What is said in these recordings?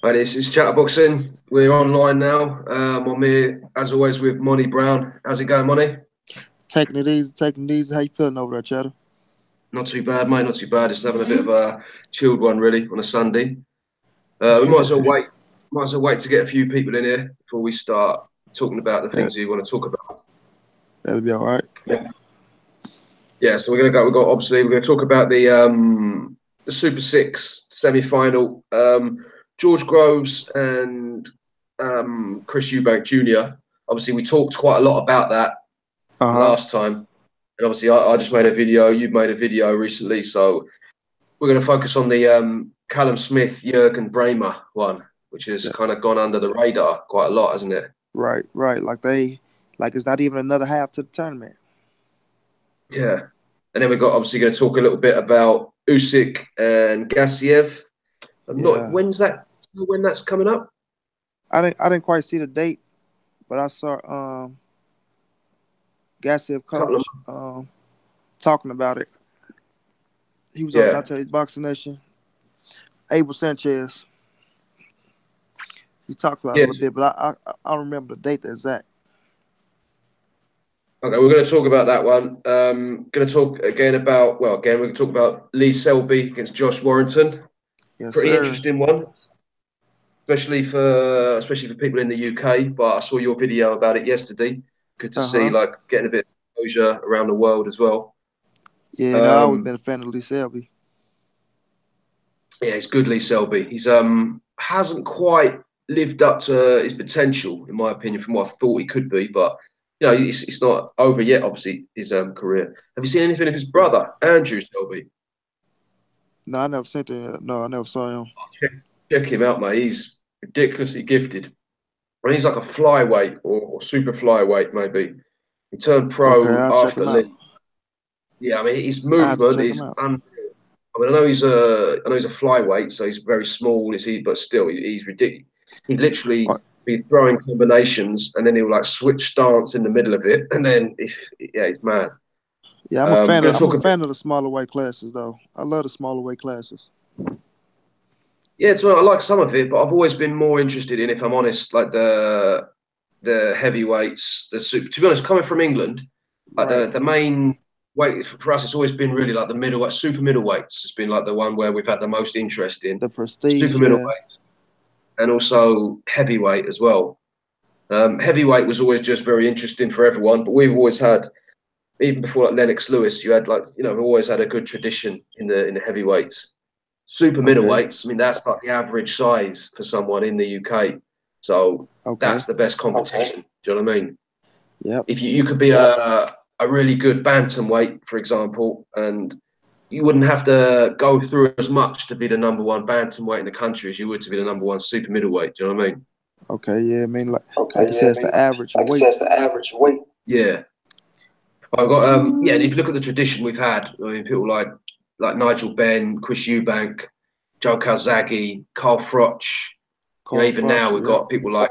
Hi, this is Chatterboxing. We're online now. I'm here, as always, with Monnie Brown. How's it going, Monnie? Taking it easy, taking it easy. How you feeling over there, Chatter? Not too bad, mate. Not too bad. Just having a bit of a chilled one, really, on a Sunday. We might as well wait. Might as well wait to get a few people in here before we start talking about the Yeah, things we want to talk about. that'll be all right. Yeah. So we're gonna go. We've got obviously we're gonna talk about the Super Six semi-final. George Groves and Chris Eubank Jr. Obviously, we talked quite a lot about that Uh huh. last time. And obviously, I just made a video. You've made a video recently, so we're going to focus on the Callum Smith, Jurgen Braehmer one, which has Yeah. kind of gone under the radar quite a lot, hasn't it? Right, right. Like it's not even another half to the tournament. Yeah. And then we've got obviously going to talk a little bit about Usyk and Gassiev. I'm not. Yeah. When's that? When that's coming up? I didn't quite see the date, but I saw Gassiev Couple of. coach talking about it. He was on Yeah. Dante's Boxing Nation. Abel Sanchez. He talked about it a Yeah. little bit, but I don't remember the date exact. Okay, we're going to talk about that one. Going to talk again about. Well, again, we're going to talk about Lee Selby against Josh Warrington. Yes, Pretty sir. interesting one. Especially for people in the UK. But I saw your video about it yesterday. Good to Uh see, huh. like getting a bit of exposure around the world as well. Yeah, and I always Um, been a fan of Lee Selby. yeah, it's good, Lee Selby. He's hasn't quite lived up to his potential, in my opinion, from what I thought he could be. But it's not over yet. Obviously, his career. Have you seen anything of his brother, Andrew Selby? No, I never seen it. No, I never saw him. Check, check him out, mate. He's ridiculously gifted. Well, he's like a flyweight or super flyweight, maybe. He turned Okay, pro I'll check after him out. Lee. Yeah, I mean his I have to movement check him is out. unreal. I mean, I know he's a flyweight, so he's very small. Is he? But still, he's ridiculous. He's literally What? be throwing combinations, and then he'll like switch stance in the middle of it, and then if yeah, he's mad. Yeah, We're going to I'm a talk a bit. fan of the smaller weight classes though. I love the smaller weight classes. Yeah, I like some of it, but I've always been more interested in, if I'm honest, like the heavyweights, the super. To be honest, coming from England, like Right. the main weight for us, it's always been really like the middleweight, super middleweights. It's been like the one where we've had the most interest in The super prestige, yeah. middleweight and also heavyweight as well. Heavyweight was always just very interesting for everyone, but we've always had, even before like Lennox Lewis, you had like we've always had a good tradition in the heavyweights. Super Okay. middleweights, I mean, that's like the average size for someone in the UK. So Okay. that's the best competition. Okay. Do you know what I mean? Yep. If you could be a really good bantamweight, for example, and you wouldn't have to go through as much to be the number one bantamweight in the country as you would to be the number one super middleweight. Do you know what I mean? Okay. Yeah. I mean, Okay, like I yeah, said, I it's mean, the average like I said, weight. it's the average weight. Yeah. I've got yeah, and if you look at the tradition we've had, I mean people like Nigel Benn, Chris Eubank, Joe Calzaghe, Carl Froch, Carl even now Froch. we've Yep. got people like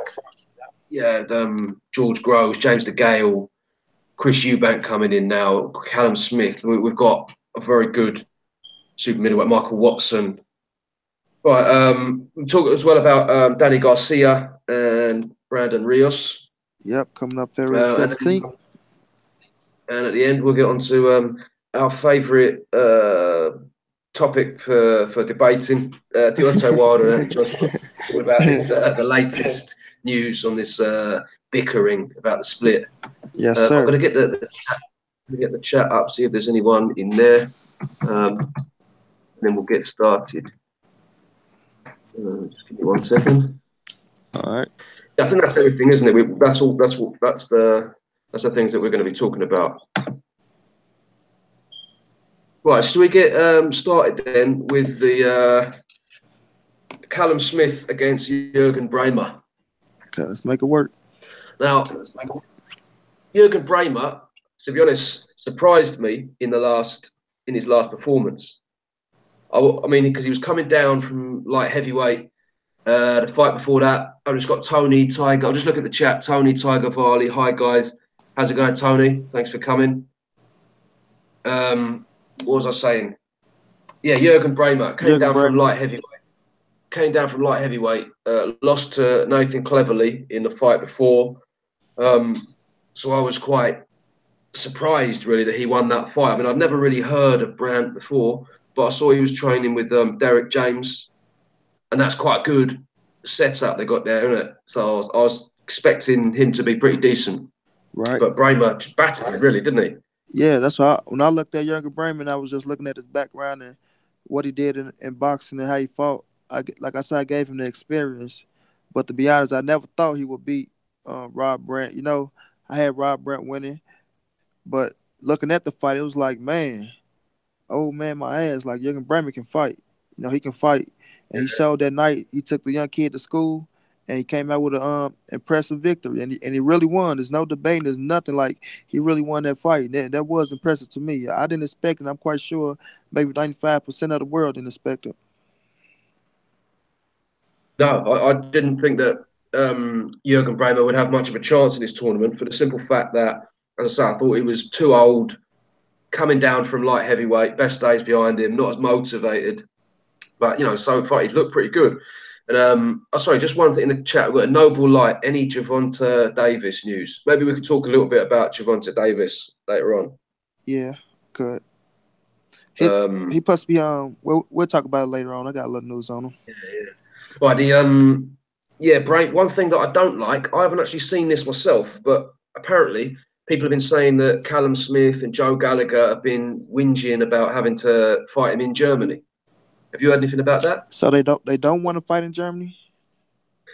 George Groves, James DeGale, Chris Eubank coming in now, Callum Smith. We've got a very good super middleweight, Michael Watson. Right, we talk as well about Danny Garcia and Brandon Rios. Yep. Coming up February Uh, and, 17th. and at the end, we'll get on to our favourite topic for debating, Deontay Wilder and Joshua. What about this, the latest news on this bickering about the split? Yes, I'm sir. going to get the chat up, see if there's anyone in there, and then we'll get started. Just give me 1 second. All right. Yeah, I think that's everything, isn't it? That's all. That's the things that we're going to be talking about. Right, should we get started then with the Callum Smith against Jurgen Braehmer? Okay. Let's make it work. Now, Jurgen Braehmer, to be honest, surprised me in his last performance. I mean, because he was coming down from light heavyweight. The fight before that, I just got Tony Tiger. I'll just look at the chat. Tony Tiger Varley. Hi guys, how's it going, Tony? Thanks for coming. What was I saying? Yeah, Jurgen Braehmer came Jurgen down from Braehmer. light heavyweight. came down from light heavyweight, lost to Nathan Cleverly in the fight before. So I was quite surprised, really, that he won that fight. I mean, I'd never really heard of Brandt before, but I saw he was training with Derek James, and that's quite a good setup they got there, isn't it? So I was expecting him to be pretty decent, Right. but Braehmer just battered him, really, didn't he? Yeah, that's why when I looked at younger Braehmer, I was just looking at his background and what he did in boxing and how he fought. Like I said, I gave him the experience, but to be honest, I never thought he would beat Rob Brandt. You know, I had Rob Brandt winning, but looking at the fight, it was like, man, oh man, my ass, like Jürgen Braehmer can fight. You know, he can fight, and he showed that night. He took the young kid to school, and he came out with a impressive victory, and he really won. There's no debating. There's nothing like he really won that fight. That was impressive to me. I didn't expect it. I'm quite sure maybe 95% of the world didn't expect it. No, I didn't think that Jurgen Braehmer would have much of a chance in this tournament for the simple fact that, as I say, I thought he was too old, coming down from light heavyweight, best days behind him, not as motivated. But, so far he's looked pretty good. And sorry, just one thing in the chat. We've got a Noble Light, any Gervonta Davis news? Maybe we could talk a little bit about Gervonta Davis later on. Yeah, good. He supposed to be on. We'll talk about it later on. I got a little news on him. Yeah. Right, Brain. One thing that I don't like, I haven't actually seen this myself, but apparently people have been saying that Callum Smith and Joe Gallagher have been whinging about having to fight him in Germany. Have you heard anything about that? So they don't want to fight in Germany?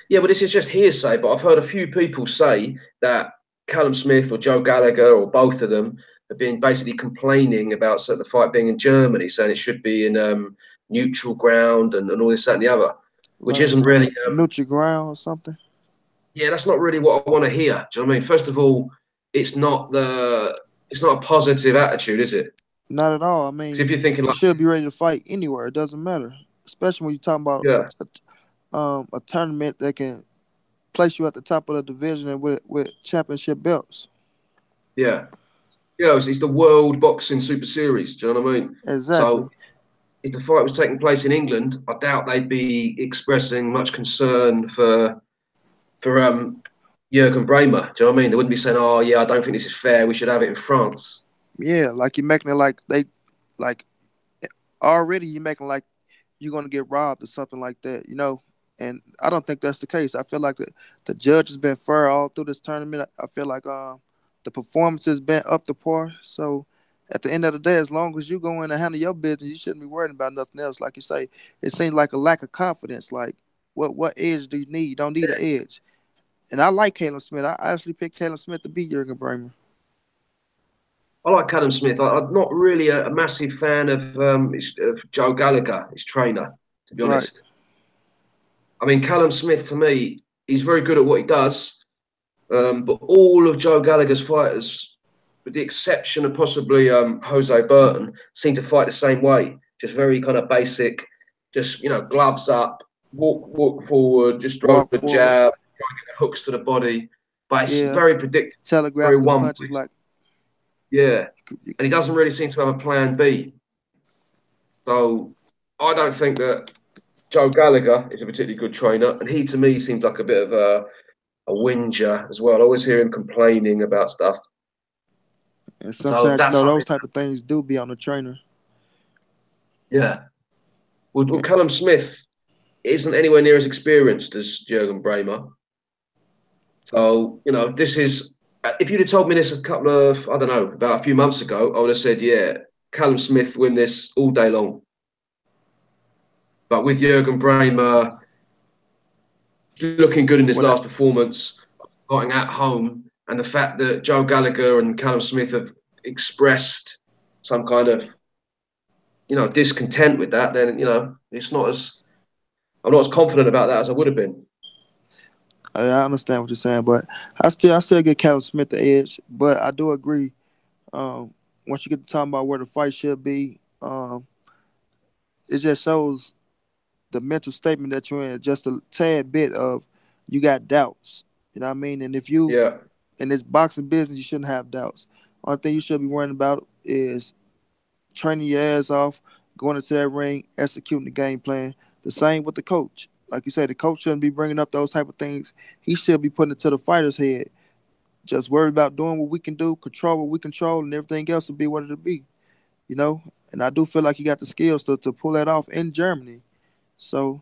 Yeah, well, this is just hearsay, but I've heard a few people say that Callum Smith or Joe Gallagher or both of them have been basically complaining about the fight being in Germany, saying it should be in neutral ground and all this, that, and the other, which Right. isn't really. Neutral ground or something. Yeah, that's not really what I want to hear. Do you know what I mean? First of all, it's not a positive attitude, is it? Not at all. I Because if mean, you're thinking you like, should be ready to fight anywhere. It doesn't matter, especially when you're talking about yeah, a tournament that can place you at the top of the division and with championship belts. yeah, it's the World Boxing Super Series. Do you know what I mean? Exactly. So if the fight was taking place in England, I doubt they'd be expressing much concern for Jurgen Braehmer. Do you know what I mean? They wouldn't be saying, "Oh, yeah, I don't think this is fair. We should have it in France." Yeah, like you're making it like they like already you're making like you're gonna get robbed or something like that, you know. And I don't think that's the case. I feel like the judge has been fair all through this tournament. I feel like the performance has been up to par. So at the end of the day, as long as you go in and handle your business, you shouldn't be worrying about nothing else. Like you say, it seems like a lack of confidence. Like what edge do you need? You don't need an edge. And I like Caleb Smith. I actually picked Caleb Smith to beat Jurgen Braehmer. I like Callum Smith. I'm not really a massive fan of Joe Gallagher, his trainer, to be Right. honest. I mean, Callum Smith, to me, he's very good at what he does. But all of Joe Gallagher's fighters, with the exception of possibly Jose Burton, seem to fight the same way. Just very kind of basic, just, gloves up, walk forward, just throw Walk the forward. jab, hooks to the body. But it's Yeah. very predictable, very Telegraph the one way. punches like Yeah. And he doesn't really seem to have a plan B. So I don't think that Joe Gallagher is a particularly good trainer. And he, to me, seems like a bit of a whinger as well. I always hear him complaining about stuff. and So sometimes you that's know something. those type of things do be on the trainer. Yeah. Well, Yeah. Callum Smith isn't anywhere near as experienced as Jurgen Braehmer. So, this is, if you'd have told me this a couple of, I don't know, about a few months ago, I would have said, yeah, Callum Smith win this all day long. But with Jurgen Braehmer looking good in his What last performance, fighting at home, and the fact that Joe Gallagher and Callum Smith have expressed some kind of, discontent with that, then, it's not as, I'm not as confident about that as I would have been. I understand what you're saying, but I still get Calvin Smith the edge. But I do agree. Um, Once you get to talking about where the fight should be, it just shows the mental statement that you're in. Just a tad bit of you got doubts. You know what I mean? And if you Yeah. in this boxing business, you shouldn't have doubts. Only thing you should be worrying about is training your ass off, going into that ring, executing the game plan. The same with the coach. Like you say, the coach shouldn't be bringing up those type of things. He should be putting it to the fighter's head. Just worry about doing what we can do, control what we control, and everything else will be what it'll be. You know, and I do feel like he got the skills to pull that off in Germany. So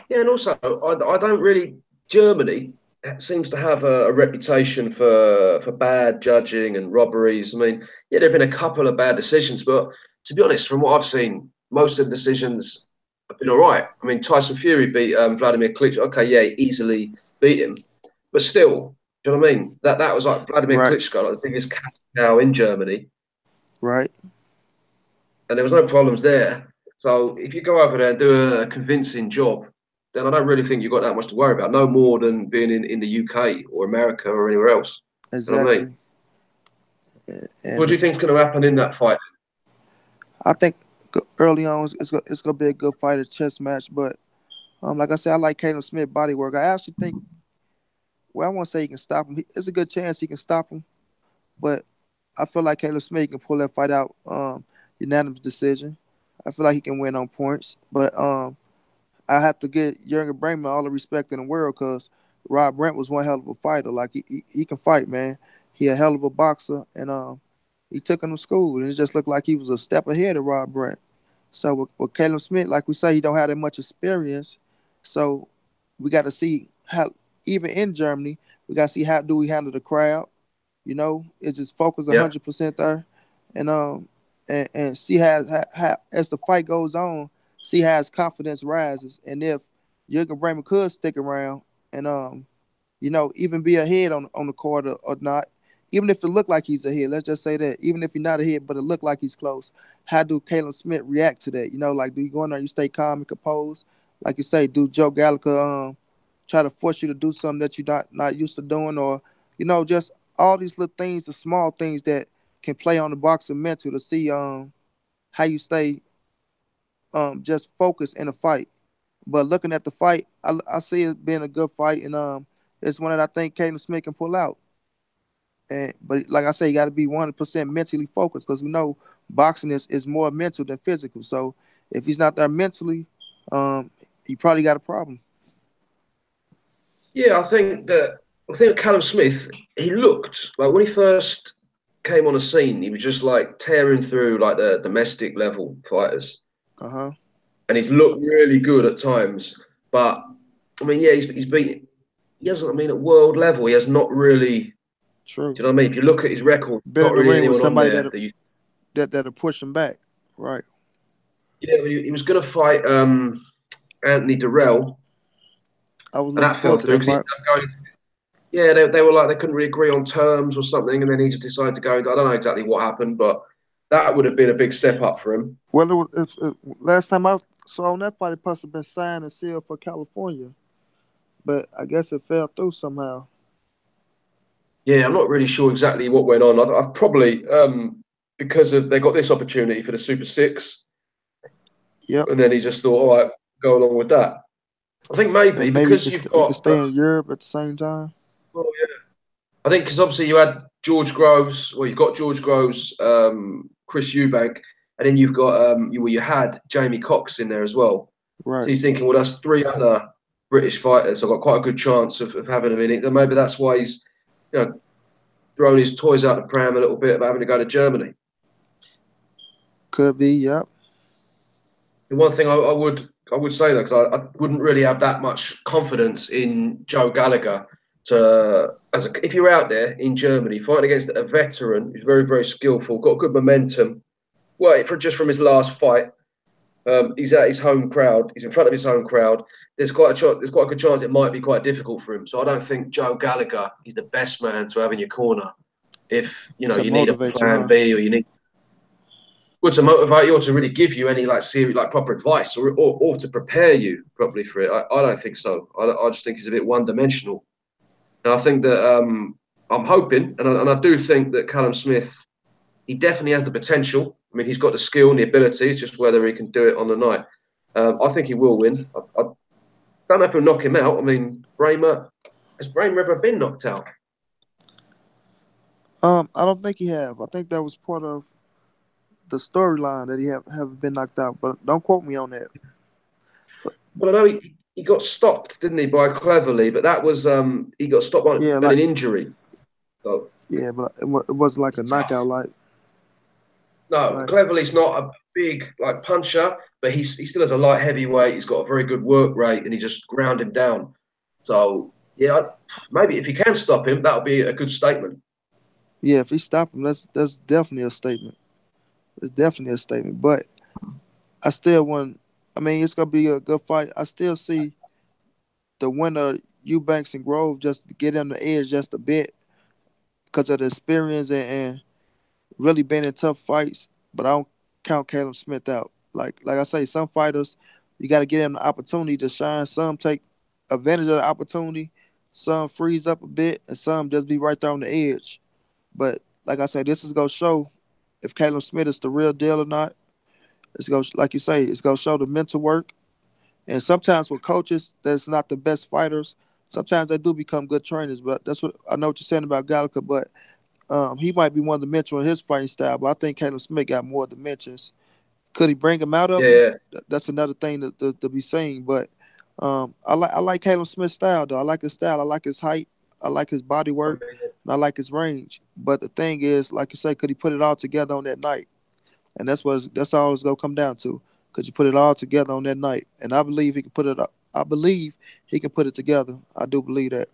Yeah, and also I don't really Germany seems to have a reputation for bad judging and robberies. I mean, yeah, there've been a couple of bad decisions, but to be honest, from what I've seen, most of the decisions have been all right. I mean, Tyson Fury beat Vladimir Klitschko. Okay, yeah, he easily beat him, but still, do you know what I mean? That was like Vladimir right, Klitschko, like the biggest cat now in Germany, right, and there was no problems there. So if you go over there and do a convincing job, then I don't really think you've got that much to worry about. No more than being in the UK or America or anywhere else. You know what I mean? exactly. What And do you think's going to happen in that fight? I think early on it's gonna be a good fight, a chess match. But like I said, I like Caleb Smith body work. I actually think, well, I won't say he can stop him. It's a good chance he can stop him, but I feel like Caleb Smith can pull that fight out unanimous decision. I feel like he can win on points, but I have to get Jurgen Braehmer all the respect in the world because Rob Brent was one hell of a fighter. Like he can fight, man. He a hell of a boxer, and he took him to school, and it just looked like he was a step ahead of Rob Brent. So with Caleb Smith, like we say, he don't have that much experience. So we got to see how, even in Germany, we got to see how do we handle the crowd. You know, is his focus Yeah, 100% there, and see how as the fight goes on, see how his confidence rises, and if Jurgen Bremer could stick around and even be ahead on the court or not, even if it looked like he's ahead, let's just say that, even if he's not ahead, but it looked like he's close, how do Caleb Smith react to that? You know, like do you go in there, you stay calm and composed, like you say, do Joe Gallagher try to force you to do something that you're not used to doing, or just all these little things, the small things that can play on the boxer mental to see how you stay just focused in a fight. But looking at the fight, I see it being a good fight, and it's one that I think Caden Smith can pull out. And but like I say, you got to be 100% mentally focused because we know boxing is more mental than physical. So if he's not there mentally, he probably got a problem. yeah. I think Callum Smith. He looked like when he first came on the scene, he was just like tearing through like the domestic level fighters, Uh huh. and he's looked really good at times. But I mean, yeah, he's beat. He hasn't. I mean, at world level, he has not really. True. Do you know what I mean? If you look at his record, Been not in the really ring with anyone on somebody there that you. that'll push him back. Right. Yeah, he was going to fight Anthony Durrell, I was and looking that fell forward to through that because he fight. ended up going. Yeah, they were like they couldn't really agree on terms or something, and then he just decided to go. I don't know exactly what happened, but that would have been a big step up for him. Well, last time I saw on that fight, it must have been signed and sealed for California, but I guess it fell through somehow. Yeah, I'm not really sure exactly what went on. I've probably because of they got this opportunity for the Super Six, Yep. and then he just thought, all right, go along with that. I think maybe And maybe because you've he could got, stay in Europe at the same time. oh, yeah. I think because obviously you had George Groves, well, you've got George Groves, Chris Eubank, and then you've got you had Jamie Cox in there as well. So Right. he's thinking, well, that's three other British fighters. I've got quite a good chance of having them in it. And maybe that's why he's, you know, throwing his toys out the pram a little bit about having to go to Germany. Could be. Yep. The one thing I would say though, because I wouldn't really have that much confidence in Joe Gallagher to if you're out there in Germany fighting against a veteran who's very very skillful, got good momentum. Well, just from his last fight, he's at his home crowd. He's in front of his home crowd. There's quite a good chance it might be quite difficult for him. So I don't think Joe Gallagher is the best man to have in your corner if To you need a motivate you, plan huh? B or you need to motivate you or to really give you any like serious like proper advice or to prepare you properly for it. I don't think so. I just think he's a bit one dimensional. And I think that I'm hoping and I do think that Callum Smith he definitely has the potential. I mean, he's got the skill and the ability. It's just whether he can do it on the night. I think he will win. I don't know if he'll knock him out. I mean, Braehmer has Braehmer ever been knocked out? I don't think he have. I think that was part of the storyline that he haven't been knocked out. But don't quote me on that. Well, I know he got stopped, didn't he, by Cleverly? But that was he got stopped by Yeah, an like injury. So yeah, but it wasn't like a knockout, no, like Cleverly's not a big like puncher, but he still has a light heavyweight. He's got a very good work rate, and he just ground him down. So yeah, maybe if you can stop him, that'll be a good statement. yeah. If he stop him, that's definitely a statement. It's definitely a statement. But I still want. I mean, it's gonna be a good fight. I still see the winner, Eubanks and Grove, just to get on the edge just a bit because of the experience and really been in tough fights. But I don't count Caleb Smith out. Like I say, some fighters you got to get them the opportunity to shine. Some take advantage of the opportunity. Some freeze up a bit, and some just be right there on the edge. But like I say, this is gonna show if Caleb Smith is the real deal or not. It's gonna, like you say, it's gonna show the mental work. And sometimes with coaches that's not the best fighters, sometimes they do become good trainers. But that's what I know what you're saying about Gallagher. But he might be one dimensional in his fighting style. But I think Caleb Smith got more dimensions. Could he bring him out of Yeah, him? yeah. That's another thing to be seen. But I like Caleb Smith's style though. I like his style. I like his height. I like his body I work. mean, And I like his range. But the thing is, like you say, could he put it all together on that night? And that's all it's gonna come down to. Could you put it all together on that night? And I believe he can put it up. I believe he can put it together. I do believe that.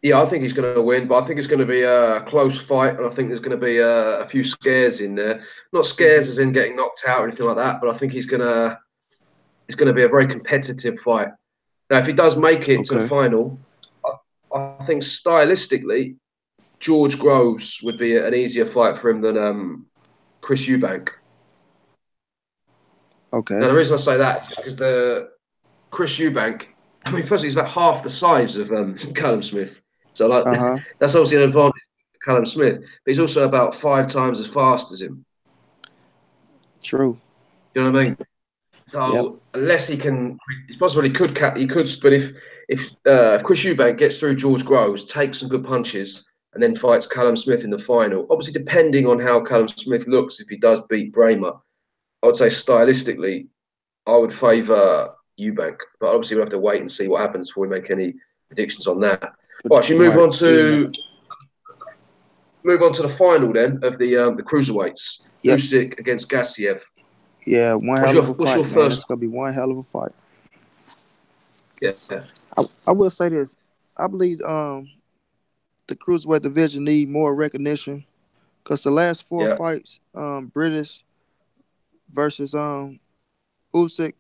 yeah, I think he's going to win, but I think it's going to be a close fight, and I think there's going to be a few scares in there. Not scares Hmm. as in getting knocked out or anything like that, but I think it's going to be a very competitive fight. Now, if he does make it to the Okay. final, I think stylistically, George Groves would be an easier fight for him than Chris Eubank. Now, Okay. the reason I say that is because the Chris Eubank, I mean, firstly, he's about half the size of Callum Smith. So, like, Uh huh. that's obviously an advantage for Callum Smith. But he's also about 5 times as fast as him. True. You know what I mean? Yep. So, unless he can, it's possible he could, but if Chris Eubank gets through George Groves, takes some good punches, and then fights Callum Smith in the final, obviously, depending on how Callum Smith looks, if he does beat Braehmer, I would say stylistically, I would favour Eubank, but obviously we'll have to wait and see what happens before we make any predictions on that. Right, should we move Right. on See that. to the final then of the cruiserweights? Yep. Usyk against Gassiev. Yeah. One What's hell your of a what's your fight, man. first? It's gonna be one hell of a fight. Yeah, I will say this. I believe the cruiserweight division need more recognition because the last four yeah, fights, British versus Usyk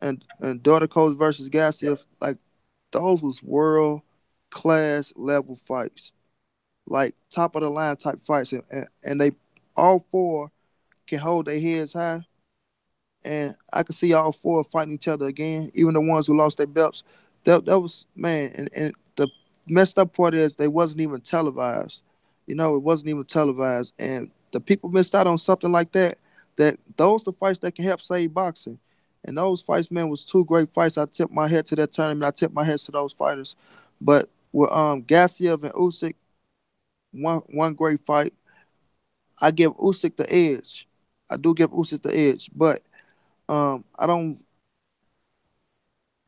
and Daughter Coast versus yeah, Gassiev, like those was world class level fights, like top of the line type fights, and they all four can hold their heads high, and I could see all four fighting each other again, even the ones who lost their belts. That was man, and the messed up part is they wasn't even televised. It wasn't even televised, and the people missed out on something like that. That those the fights that can help save boxing, and those fights, man, was two great fights. I tip my head to that tournament. I tip my head to those fighters, but with Gassiev and Usyk, one great fight. I give Usyk the edge. I do give Usyk the edge, but I don't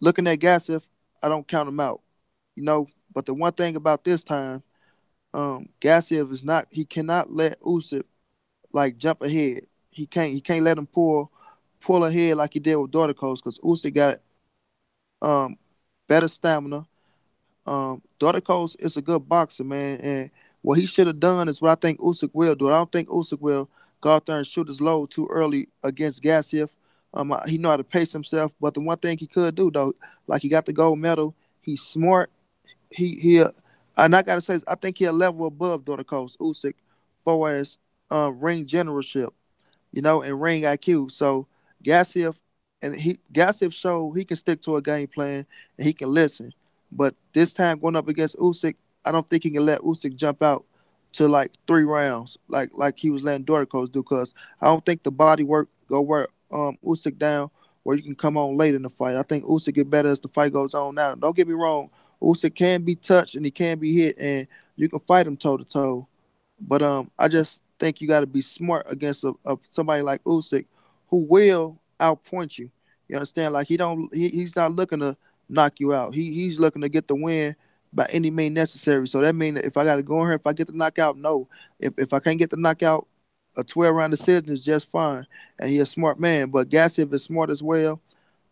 looking at Gassif, I don't count him out. But the one thing about this time, Gassiev is not. He cannot let Usyk like jump ahead. He can't let him pull ahead like he did with Dorticos because Usyk got um better stamina. Dorticos is a good boxer, man, and what he should have done is what I think Usyk will do. I don't think Usyk will go out there and shoot his load too early against Gassiev. He know how to pace himself, but the one thing he could do though, like he got the gold medal, he's smart. He and I gotta say, I think he a level above Dorticos Usyk, for as ring generalship, and ring IQ. So Gassiev Gassiev showed he can stick to a game plan and he can listen. But this time going up against Usyk, I don't think he can let Usyk jump out to like 3 rounds, like he was letting Doricos do. Cause I don't think the body work go work Usyk down where you can come on late in the fight. I think Usyk get better as the fight goes on. Now, don't get me wrong, Usyk can be touched and he can be hit, and you can fight him toe to toe. But I just think you got to be smart against somebody like Usyk, who will outpoint you. You understand? Like he's not looking to knock you out. He's looking to get the win by any means necessary. So that means if I got to go in here, if I get the knockout, no. If I can't get the knockout, a 12 round decision is just fine. And he a smart man. But Gassiev is smart as well.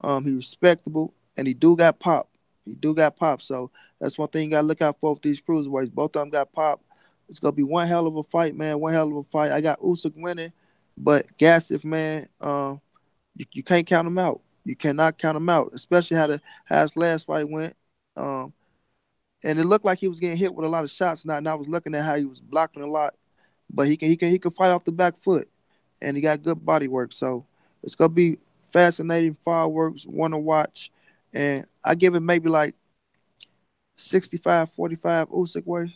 He respectable and he do got pop. He do got pop. So that's one thing you gotta look out for with these cruiserweights. Both of them got pop. It's gonna be one hell of a fight, man. One hell of a fight. I got Usyk winning, but Gassiev, man, you can't count him out. You cannot count him out, especially how his last fight went. Um, and it looked like he was getting hit with a lot of shots. Now, and I was looking at how he was blocking a lot, but he can fight off the back foot, and he got good body work. So it's gonna be fascinating fireworks, one to watch, and I give it maybe like 65-45 Usyk way.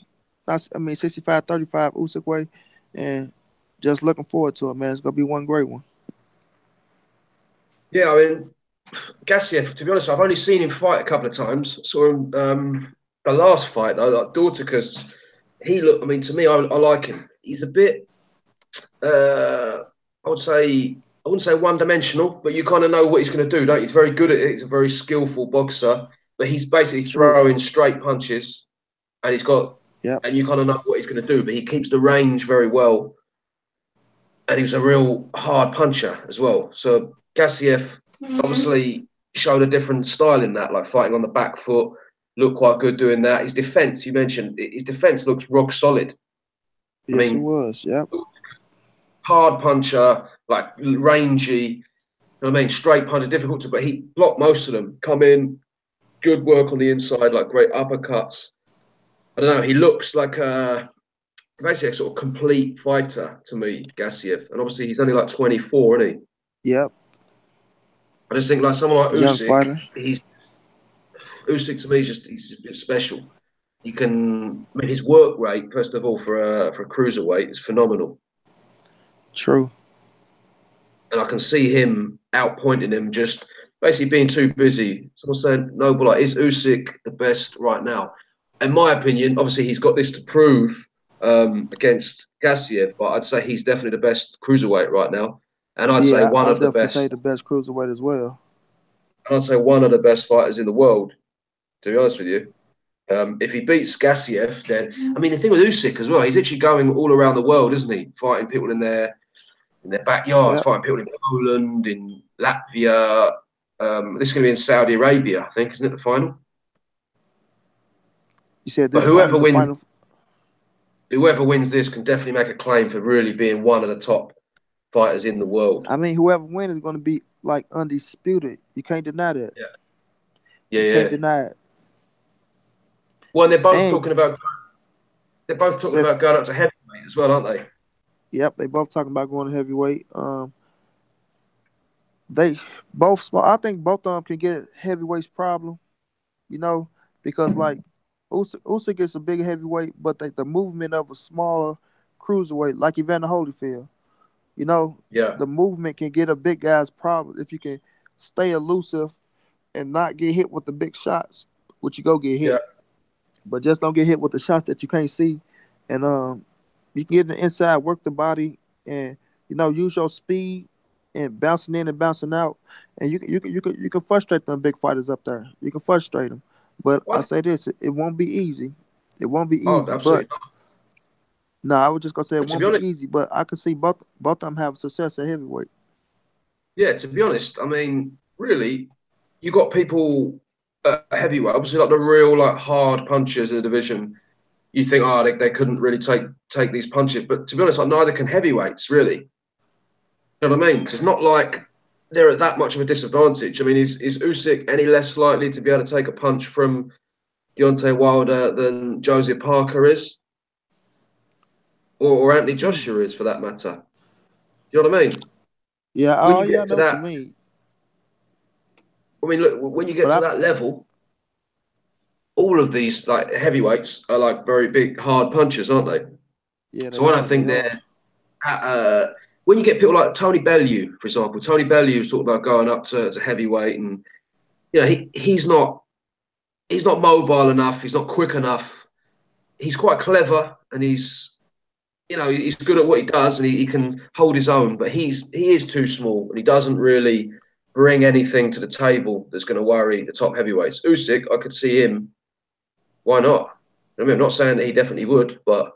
I mean 65-35 Usyk way, and just looking forward to it, man. It's gonna be one great one. Yeah, I mean, Gassiev, to be honest, I've only seen him fight a couple of times. Saw him the last fight, though, like Dorticus. He looked, I mean, to me, I like him. He's a bit, I would say, I wouldn't say one dimensional, but you kind of know what he's going to do, don't you? He's very good at it. He's a very skillful boxer, but he's basically True. throwing straight punches, and Yep. and you kind of know what he's going to do, but he keeps the range very well. And he was a real hard puncher as well. So Gassiev obviously showed a different style in that, like fighting on the back foot, looked quite good doing that. His defense, you mentioned, his defense looks rock solid. I Yes, it mean, was. Yep. hard puncher, like rangy, you know what I mean, straight puncher, difficult to, but he blocked most of them. Come in, good work on the inside, like great uppercuts. I don't know. He looks like basically a sort of complete fighter to me, Gassiev. And obviously he's only like 24, isn't he? Yep. I just think like someone like Young Usyk, fighter. he's Usyk to me is just he's a bit special. He can, I mean, his work rate first of all for a cruiserweight is phenomenal, True. and I can see him outpointing him just basically being too busy. Someone said, "No, but like, is Usyk the best right now?" In my opinion, obviously he's got this to prove against Gassiev, but I'd say he's definitely the best cruiserweight right now, and I'd say Yeah, one I'll of the definitely say best. the best cruiserweight as well. And I'd say one of the best fighters in the world. To be honest with you. If he beats Gassiev, then I mean the thing with Usyk as well, he's actually going all around the world, isn't he? Fighting people in their backyards, Yep. fighting people in Poland, in Latvia. This is going to be in Saudi Arabia, I think, isn't it? The final. You said But this fight is the final. whoever wins this can definitely make a claim for really being one of the top fighters in the world. I mean, whoever wins is going to be like undisputed. You can't deny that. Yeah, You can't yeah. deny it. Well, and And they're both talking said, about going up to heavyweight as well, aren't they? yep, they both talking about going to heavyweight. They both small. I think both of them can get heavyweight's problem. You know, because like Usyk is a big heavyweight, but the movement of a smaller cruiserweight, like Evander Holyfield. You know, Yeah, the movement can get a big guy's problem if you can stay elusive and not get hit with the big shots, which you go get yeah. hit. But just don't get hit with the shots that you can't see. And you can get in the inside, work the body, and use your speed and bouncing in and bouncing out. And you can frustrate them big fighters up there. You can frustrate them. But I What? say this, it won't be easy. It won't be Oh, easy. But absolutely not. no, I was just gonna say it But to won't be be honest, easy. But I can see both of them have success at heavyweight. yeah, to be honest, I mean, really, you got people heavyweight, obviously like the real like hard punchers in the division. You think, oh, they couldn't really take these punches, but to be honest, like neither can heavyweights really. You know what I mean? So it's not like they're at that much of a disadvantage. I mean, is Usyk any less likely to be able to take a punch from Deontay Wilder than Joseph Parker is, or Anthony Hmm. Joshua is for that matter? Do you know what I mean? Yeah, When oh you yeah, I get to know what you that, mean. I mean, look, when you get But to I that level, all of these like heavyweights are like very big, hard punchers, aren't they? yeah, So they I don't are. They think are. they're when you get people like Tony Bellew, for example. Tony Bellew's talked about going up to heavyweight, and he's not mobile enough. He's not quick enough. He's quite clever, and he's good at what he does, and he can hold his own. But he is too small, and he doesn't really bring anything to the table that's going to worry the top heavyweights. Usyk, I could see him. Why not? I mean, I'm not saying that he definitely would, but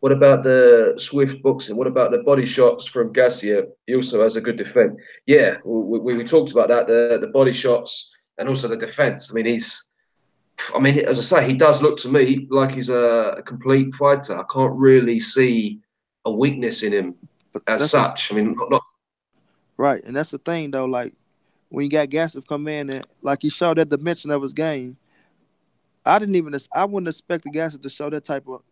what about the swift boxing? What about the body shots from Gassiev? He also has a good defense. Yeah, we talked about that, the body shots and also the defense. I mean, as I say, he does look to me like he's a complete fighter. I can't really see a weakness in him But as that's a such. I mean, not right, and that's the thing though. Like when you got Gassif come in and like he showed that dimension of his game, I wouldn't expect the Gassif to show that type of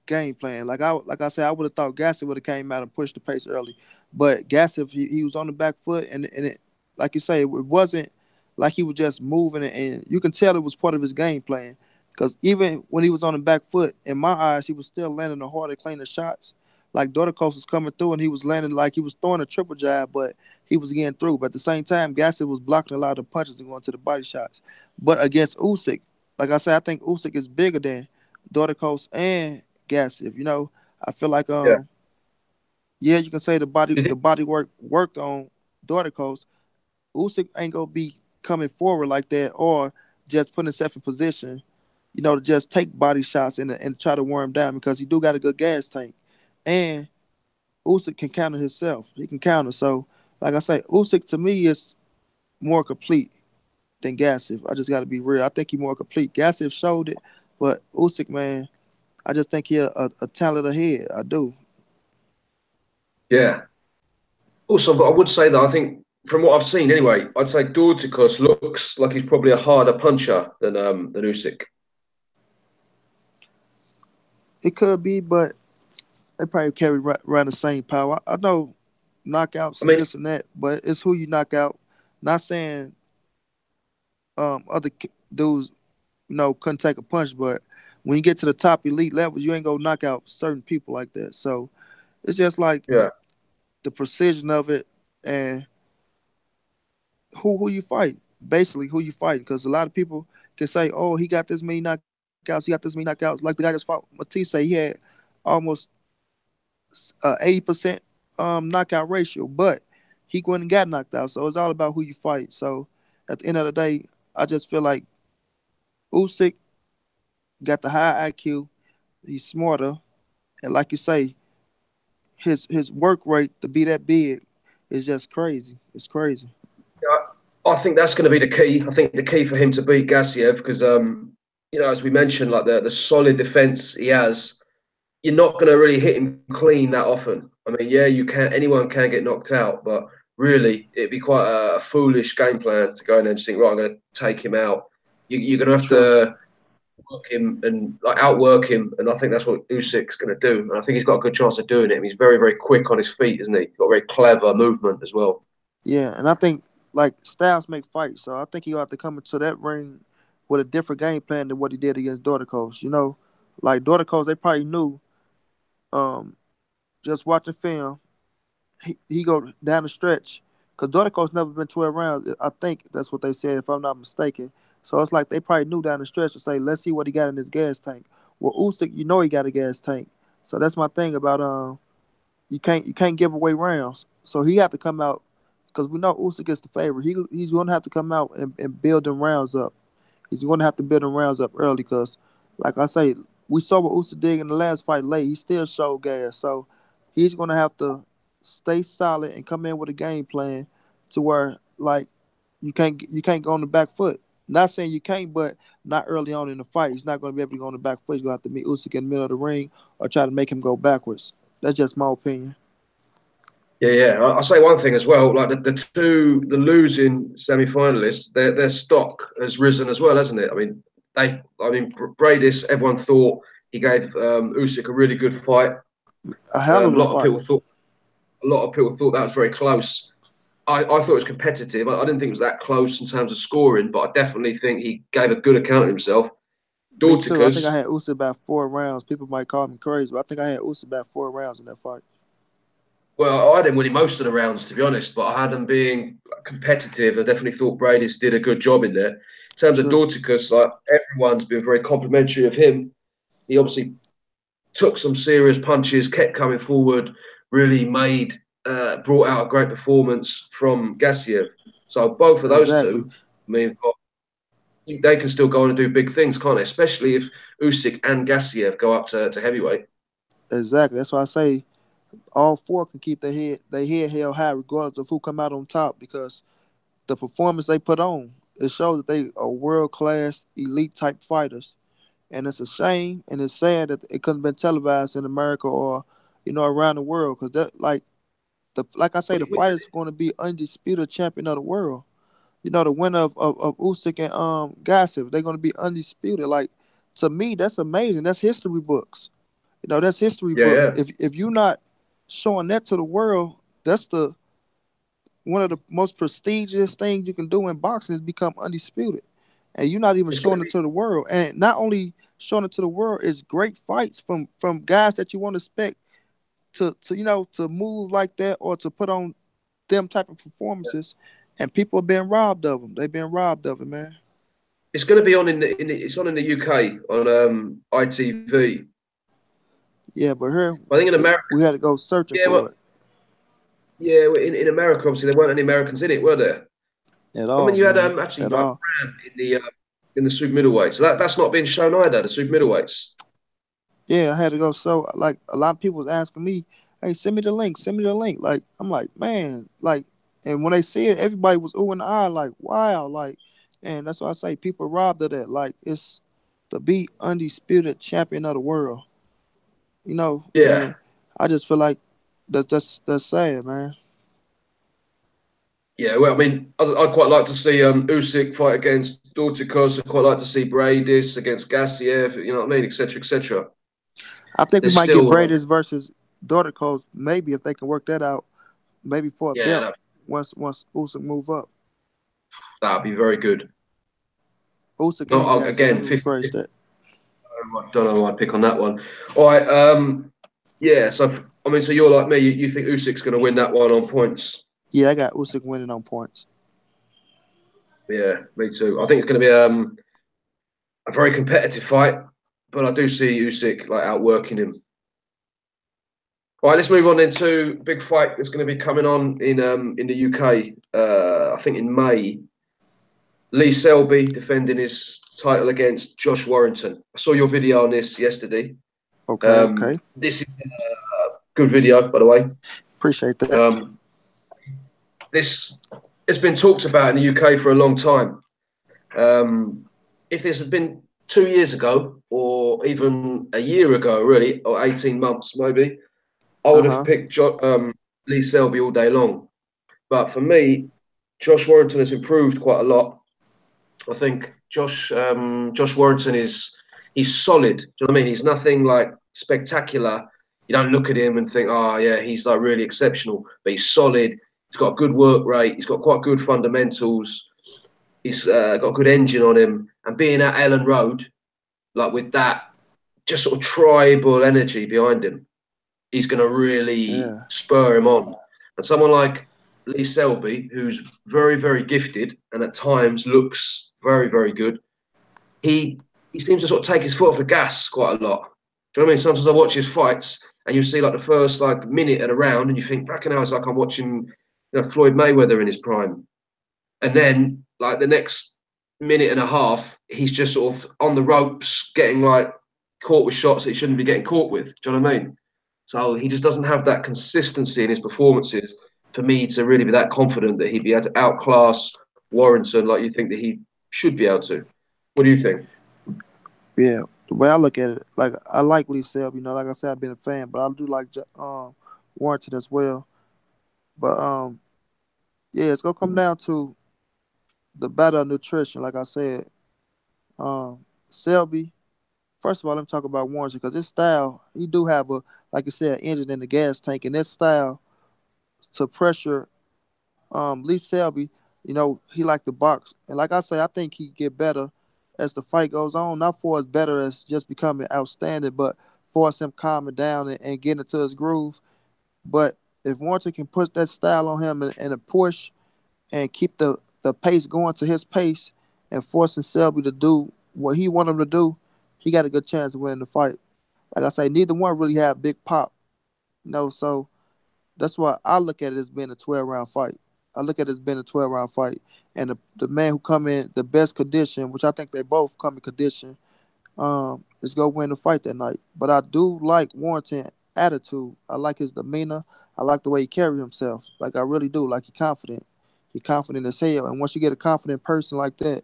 game plan. Like I said, I would have thought Gassif would have came out and pushed the pace early, but Gassif he was on the back foot and it like you say it wasn't like he was just moving and you can tell it was part of his game plan because even when he was on the back foot, in my eyes, he was still landing the harder, cleaner shots. Like Dorticos was coming through and he was landing like he was throwing a triple jab, but he was getting through. But at the same time, Gassif was blocking a lot of the punches and going to the body shots. But against Usyk, like I said, I think Usyk is bigger than Dorticos and Gassif. You know, I feel like yeah. yeah, you can say Do you the think- body work worked on Dorticos. Usyk ain't gonna be coming forward like that or just putting himself in position, you know, to just take body shots and try to wear him down because he do got a good gas tank. And Usyk can counter himself. He can counter. So, like I say, Usyk to me is more complete than Gassif. I just got to be real. I think he's more complete. Gassif showed it, but Usyk, man, I just think he a talent ahead. I do. Yeah. Also, but I would say that I think from what I've seen anyway, I'd say Dorticus looks like he's probably a harder puncher than Usyk. It could be, but they probably carry around the same power. I know knockouts I and mean, this and that, but it's who you knock out. Not saying other dudes, you know, couldn't take a punch, but when you get to the top elite level, you ain't gonna knock out certain people like that. So it's just like yeah, the precision of it and who you fight. Basically, who you fight, because a lot of people can say, "Oh, he got this many knockouts. He got this many knockouts." Like the guy just fought Matisse, he had almost 80% knockout ratio, but he went and got knocked out. So it's all about who you fight. So at the end of the day, I just feel like Usyk got the high IQ. He's smarter, and like you say, his work rate to be that big is just crazy. It's crazy. I think that's going to be the key. I think the key for him to beat Gassiev because you know, as we mentioned, like the solid defense he has, you're not going to really hit him clean that often. I mean, yeah, you can. Anyone can get knocked out, but really, it'd be quite a foolish game plan to go in and just think, right, I'm going to take him out. You're going to have True. to work him and like outwork him, and I think that's what Usyk's going to do. And I think he's got a good chance of doing it. He's very, very quick on his feet, isn't he? He's got very clever movement as well. Yeah, and I think like styles make fights, so I think he'll have to come into that ring with a different game plan than what he did against Dorticos. You know, like Dorticos, they probably knew um, just watching film, he go down the stretch because Dorticos never been 12 rounds. I think that's what they said, if I'm not mistaken. So it's like they probably knew down the stretch to say, let's see what he got in his gas tank. Well, Usyk, you know he got a gas tank, so that's my thing about you can't give away rounds. So he had to come out because we know Usyk is the favorite. He's going to have to come out and build them rounds up. He's going to have to build them rounds up early because, like I say, we saw what Usyk did in the last fight late. He still showed gas. So he's going to have to stay solid and come in with a game plan to where like you can't go on the back foot. Not saying you can't, but not early on in the fight. He's not going to be able to go on the back foot. He's going to have to meet Usyk in the middle of the ring or try to make him go backwards. That's just my opinion. Yeah, yeah. I'll say one thing as well. Like the losing semi-finalists, their stock has risen as well, hasn't it? I mean, Bradis. Everyone thought he gave Usyk a really good fight. A hell of a fight. A lot of people thought that was very close. I thought it was competitive. I didn't think it was that close in terms of scoring, but I definitely think he gave a good account of himself. Me too. I think I Dorticus, had Usyk about 4 rounds. People might call me crazy, but I think I had Usyk about 4 rounds in that fight. well, I had him winning most of the rounds, to be honest, but I had him being competitive. I definitely thought Bradis did a good job in there. In terms of True. Dorticus, like everyone's been very complimentary of him. He obviously took some serious punches, kept coming forward, really brought out a great performance from Gassiev. So both of those Exactly. two, I mean, they can still go on and do big things, can't they? Especially if Usyk and Gassiev go up to heavyweight. Exactly. That's why I say all four can keep their head held high regardless of who come out on top because the performance they put on, it shows that they are world class elite type fighters. And it's a shame and it's sad that it couldn't have been televised in America or, around the world. Cause that like I say, the fight is going to be undisputed champion of the world. The winner of Usyk and Gassiev, they're going to be undisputed. Like to me, that's amazing. That's history books. That's history Yeah, books. yeah. If you're not showing that to the world, that's the one of the most prestigious things you can do in boxing is become undisputed. And you're not even It's going showing to it be, to the world. And not only showing it to the world, it's great fights from guys that you want to expect to move like that or to put on them type of performances. And people have been robbed of them. They've been robbed of it, man. it's going to be on it's on in the UK on ITV. Yeah, but here I think in America, we had to go searching yeah, for well, it yeah, well, in America, obviously there weren't any Americans in it, were there? at I mean, all, you had man. actually At like all. Brand in the super middleweight, so that's not being shown either. The super middleweights. Yeah, I had to go. So like a lot of people was asking me, "Hey, send me the link. Send me the link." Like I'm like, man, like, and when they see it, everybody was ooh and ah, like, wow, like, and that's why I say people robbed of that. Like it's to be undisputed champion of the world, Yeah, and I just feel like that's sad, man. yeah. Well, I mean, I'd quite like to see Usyk fight against Dorticos. I'd quite like to see Bradis against Gassiev. You know what I mean, etc., etc. I think we There's might get still, Brady's versus daughter codes, maybe if they can work that out, maybe for a yeah, belt once Usyk move up. that'd be very good. Usyk Not and Gassiev, let again, me 50. rephrase that. I don't know who I'd pick on that one. All right. Yeah. So I mean, so you're like me. You think Usyk's going to win that one on points? Yeah, I got Usyk winning on points. Yeah, me too. I think it's going to be a very competitive fight, but I do see Usyk like outworking him. All right, let's move on then to big fight that's going to be coming on in the UK. I think in May. Lee Selby defending his title against Josh Warrington. I saw your video on this yesterday. Okay, okay. This is a good video, by the way. Appreciate that. Um, this has been talked about in the UK for a long time. If this had been 2 years ago, or even a year ago, really, or 18 months maybe, I would have Uh-huh. picked Lee Selby all day long. But for me, Josh Warrington has improved quite a lot. I think Josh Warrington he's solid. Do you know what I mean? He's nothing like spectacular. You don't look at him and think, oh yeah, he's like really exceptional. But he's solid. He's got a good work rate. He's got quite good fundamentals. He's got a good engine on him. And being at Ellen Road, like with that just sort of tribal energy behind him, he's going to really Yeah. spur him on. And someone like Lee Selby, who's very, very gifted and at times looks very, very good, he seems to sort of take his foot off the gas quite a lot. Do you know what I mean? Sometimes I watch his fights and you see like the first like minute of the round and you think, back now it's like I'm watching Floyd Mayweather in his prime. And then like the next minute and a half, he's just sort of on the ropes, getting like caught with shots that he shouldn't be getting caught with. Do you know what I mean? So he just doesn't have that consistency in his performances for me to really be that confident that he'd be able to outclass Warrington like you think that he should be able to. What do you think? Yeah. The way I look at it, like I like Lee Selby, like I said, I've been a fan, but I do like Warrington as well. But yeah, it's gonna come down to the battle of nutrition. Like I said, Selby. First of all, let me talk about Warrington because his style, he do have a, like you said, engine in the gas tank, and that style to pressure Lee Selby, he like to box. And like I say, I think he get better as the fight goes on. Not for as better as just becoming outstanding, but for him calming down and getting into his groove. But if Warrington can put that style on him and a push and keep the pace going to his pace and forcing Selby to do what he want him to do, he got a good chance of winning the fight. Like I say, neither one really have big pop, so that's why I look at it as being a 12 round fight. I look at it as being a 12-round fight, and the man who come in the best condition, which I think they both come in condition, is go win the fight that night. But I do like Warrington attitude. I like his demeanor. I like the way he carry himself. Like I really do. Like he confident. He confident as hell. And once you get a confident person like that,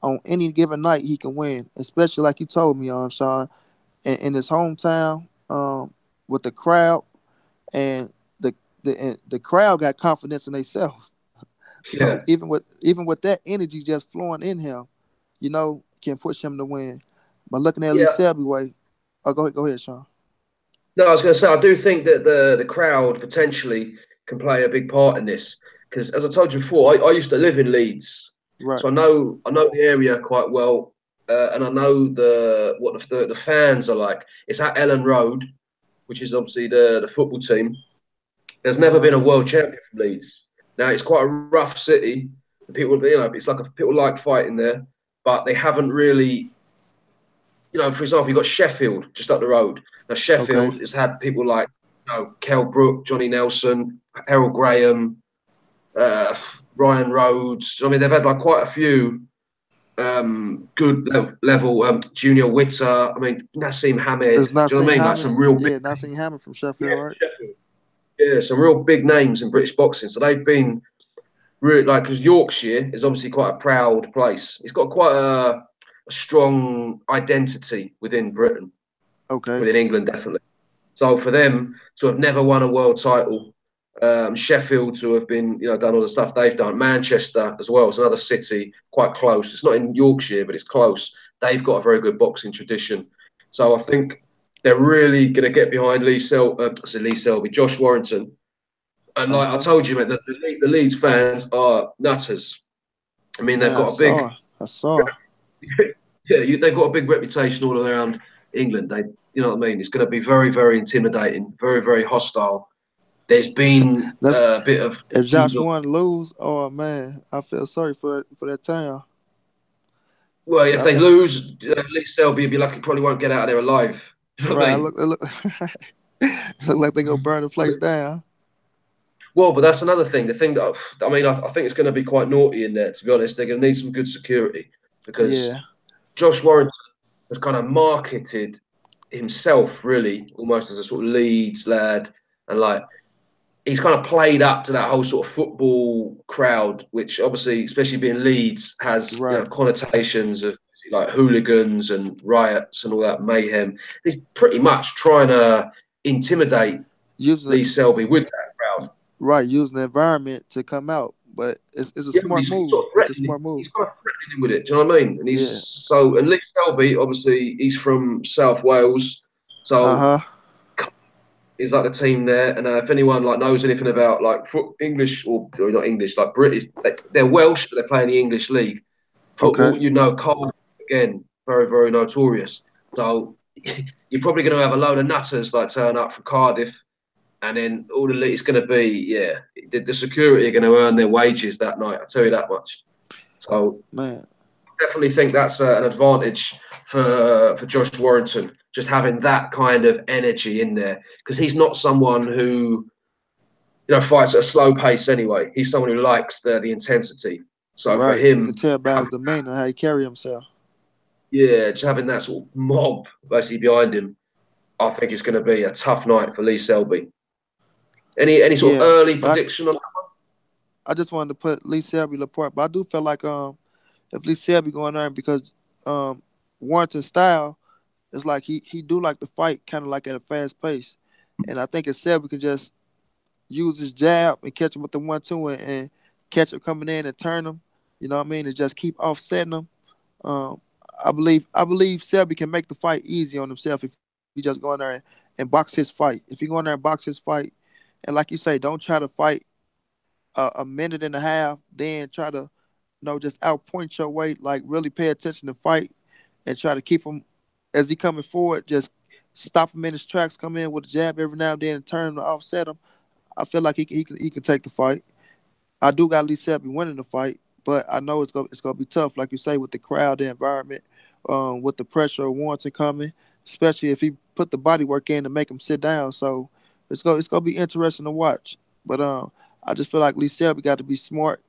on any given night he can win. Especially like you told me, Sean, in his hometown, with the crowd and the crowd got confidence in themselves. So Yeah, even with that energy just flowing in him, can push him to win. But looking at Lee yeah. Selby way, oh go ahead, Sean. No, I was going to say I do think that the crowd potentially can play a big part in this because, as I told you before, I used to live in Leeds, Right. so I know the area quite well, and I know what the fans are like. It's at Ellen Road, which is obviously the football team. There's never been Uh-huh. a world champion from Leeds. Now it's quite a rough city. The people, it's like people like fighting there, but they haven't really, for example, you've got Sheffield just up the road. Now, Okay. Sheffield has had people like, Kell Brook, Johnny Nelson, Harold Graham, Ryan Rhodes. I mean, they've had like quite a few good level Junior Witter. I mean, Nassim Hamed. It's Do you know what I Nassim mean? Like Hammond. some real big Yeah, Nassim Hammond from yeah, Sheffield, right? Sheffield. Yeah, some real big names in British boxing. So they've been really like because Yorkshire is obviously quite a proud place. It's got quite a strong identity within Britain, Okay. within England, definitely. So for them to have never won a world title, Sheffield to have been, done all the stuff they've done, Manchester as well is another city quite close. It's not in Yorkshire, but it's close. They've got a very good boxing tradition. So I think they're really going to get behind Lee Selby, Josh Warrington. And like I Uh-huh. told you, mate, the Leeds fans are nutters. I mean, they've Man, I got a big, saw. I saw. yeah, they've got a big reputation all around England. You know what I mean? It's going to be very, very intimidating, very, very hostile. There's been That's a bit of if Josh won lose. Oh man, I feel sorry for that town. well, 'Cause if I they think lose, at least they'll be lucky. Probably won't get out of there alive. You know what I right. mean? It look like they gonna burn the place down. Well, but that's another thing. The thing that I think it's going to be quite naughty in there. To be honest, they're going to need some good security because Yeah. Josh Warrington has kind of marketed himself really almost as a sort of Leeds lad, and like he's kind of played up to that whole sort of football crowd, which obviously, especially being Leeds, has Right. connotations of like hooligans and riots and all that mayhem. He's pretty much trying to intimidate Using it Lee Selby with that crowd. right. Using the environment to come out, but it's a Yeah, but smart he's move. sort of It's a threatening. smart move. He's kind of threatening him with it. Do you know what I mean? Yeah. And Lee Selby, obviously, he's from South Wales, Uh so huh. he's like the team there. And if anyone like knows anything about like foot English or not English, like British, they're Welsh, but they play in the English league. Okay. Football, Carl again, very very notorious. So you're probably going to have a load of nutters like turn up from Cardiff, and then all the it's going to be the security are going to earn their wages that night. I tell you that much. So Man. definitely think that's an advantage for Josh Warrington, just having that kind of energy in there because he's not someone who fights at a slow pace anyway. He's someone who likes the intensity. So for Right. You can him, tell by his demeanor how he carry himself. just having that sort of mob basically behind him, I think it's going to be a tough night for Lee Selby. Any sort of Yeah. early But prediction on I just wanted to put Lee Selby Laporte, but I do feel like if Lee Selby going there because Warrington's style is like he do like to fight kind of like at a fast pace, and I think if Selby can just use his jab and catch him with the 1-2 and catch him coming in and turn him, you know what I mean, and just keep offsetting him. Um, I believe Selby can make the fight easy on himself if he just go in there and box his fight. If he go in there and box his fight, and like you say, don't try to fight a minute and a half, then try to just outpoint your weight. Like really pay attention to fight and try to keep him as he coming forward. Just stop him in his tracks, come in with a jab every now and then, and turn him to offset him. I feel like he can take the fight. I do got Lee Selby winning the fight, but I know it's gonna be tough, like you say, with the crowd, the environment, with the pressure of Warrington coming, especially if he put the body work in to make him sit down. So it's gonna be interesting to watch. But I just feel like Lee Selby got to be smart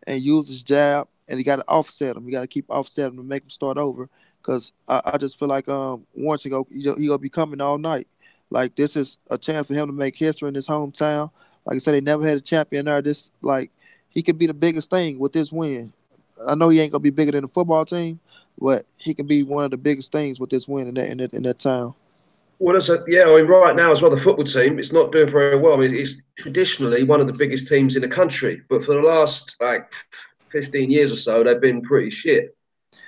and use his jab, and he got to offset him. You got to keep offset him to make him start over. Cause I just feel like once he gonna be coming all night. Like this is a chance for him to make history in his hometown. Like I said, they never had a champion there. This like he could be the biggest thing with this win. I know he ain't gonna be bigger than the football team, but he can be one of the biggest things with this win in that town. Well, yeah, I mean, right now as well, the football team, it's not doing very well. I mean, it's traditionally one of the biggest teams in the country, but for the last like 15 years or so, they've been pretty shit.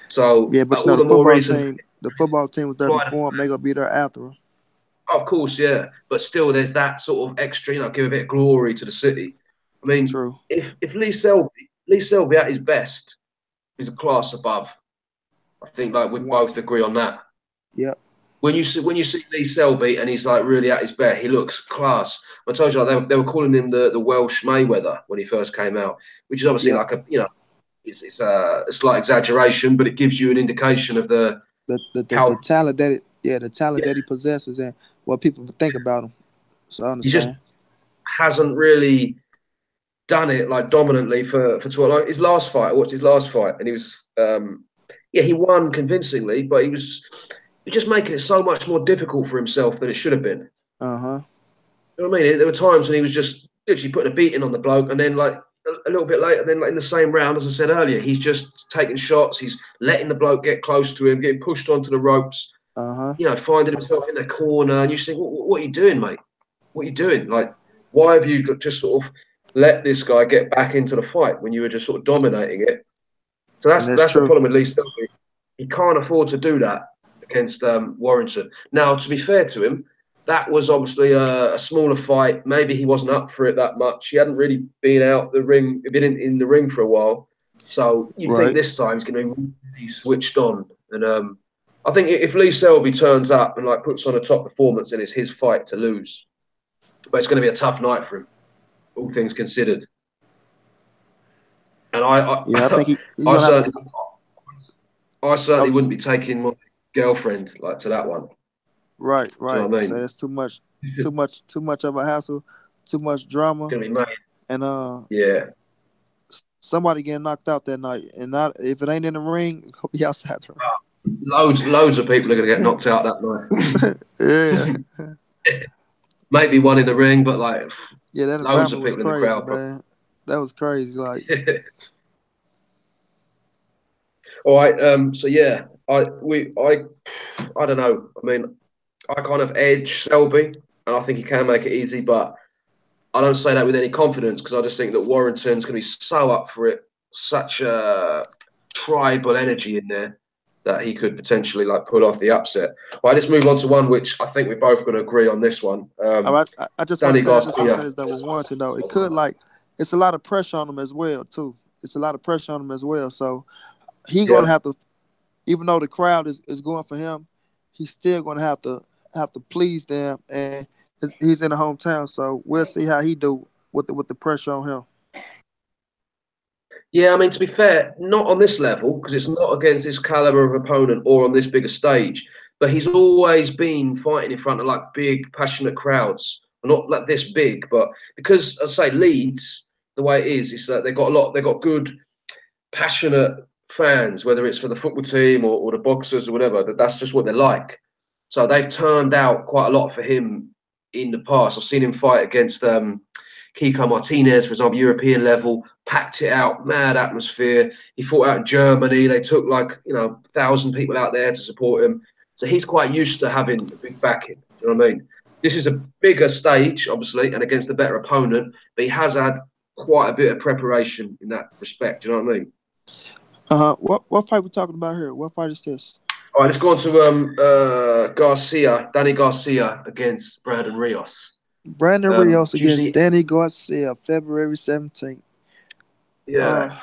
So Yeah, but all the more reason, the football team was there before him. They gonna be there after him. of course, yeah, but still, there's that sort of extra, give a bit of glory to the city. I mean, True. if Lee Selby at his best is a class above. I think like we both agree on that. Yep. When you see Lee Selby and he's like really at his best, he looks class. I told you like, they were calling him the Welsh Mayweather when he first came out, which is obviously like it's a slight exaggeration, but it gives you an indication of the talent the talent that he possesses and what people think about him. So I he just understand. hasn't really done it like dominantly for 12. Like his last fight, I watched his last fight, and he was he won convincingly, but he was just making it so much more difficult for himself than it should have been. Uh-huh. You know what I mean? There were times when he was just literally putting a beating on the bloke, and then like a little bit later, then like in the same round, as I said earlier, he's just taking shots. He's letting the bloke get close to him, getting pushed onto the ropes. Uh-huh. Finding himself in the corner, and you think, what are you doing, mate? What are you doing? Like, why have you just sort of let this guy get back into the fight when you were just sort of dominating it? So that's the true. problem with Lee Selby. He can't afford to do that against Warrington. Now, to be fair to him, that was obviously a smaller fight. Maybe he wasn't up for it that much. He hadn't really been out the ring, been in the ring for a while. So you think this time he's going to be really switched on. And I think if Lee Selby turns up and like puts on a top performance, then it's his fight to lose. But it's going to be a tough night for him, all things considered. And I think he's I gonna have certainly to, wouldn't be taking my girlfriend like to that one. right. Do you know what I mean? So that's too much of a hassle, too much drama. It's going to be mad. And Yeah. somebody getting knocked out that night. And not if it ain't in the ring, it'll be outside the ring. Loads of people are going to get knocked out that Yeah. night. Maybe one in the ring, but like That loads of environment was people in the crazy, crowd. man. That was crazy. Like, all right. So yeah, I don't know. I mean, I kind of edge Selby, and I think he can make it easy, but I don't say that with any confidence because I just think that Warrington's going to be so up for it, such a tribal energy in there that he could potentially like pull off the upset. Well, let's move on to one which I think we're both going to agree on this one. all right, I just want Danny to say, I just want to say Garcia. this that with Warrington though, it could like it's a lot of pressure on him as well too. It's a lot of pressure on him as well. So he gonna Yeah. have to, even though the crowd is going for him, he's still gonna have to please them, and he's in the hometown. So we'll see how he do with the pressure on him. Yeah, I mean, to be fair, not on this level because it's not against this caliber of opponent or on this bigger stage. But he's always been fighting in front of like big, passionate crowds. Not like this big, but because as I say, Leeds, the way it is that they've got good, passionate fans, whether it's for the football team or the boxers or whatever. That's just what they're like. So they've turned out quite a lot for him in the past. I've seen him fight against Kiko Martinez, for example, European level, packed it out, mad atmosphere. He fought out in Germany. They took like, 1,000 people out there to support him. So he's quite used to having a big backing. Do you know what I mean? This is a bigger stage, obviously, and against a better opponent, but he has had quite a bit of preparation in that respect. Do you know what I mean? What fight we talking about here? What fight is this? All right, let's go on to Danny Garcia against Brandon Rios. Brandon Rios Do you against see? Danny Garcia, February 17th. Yeah.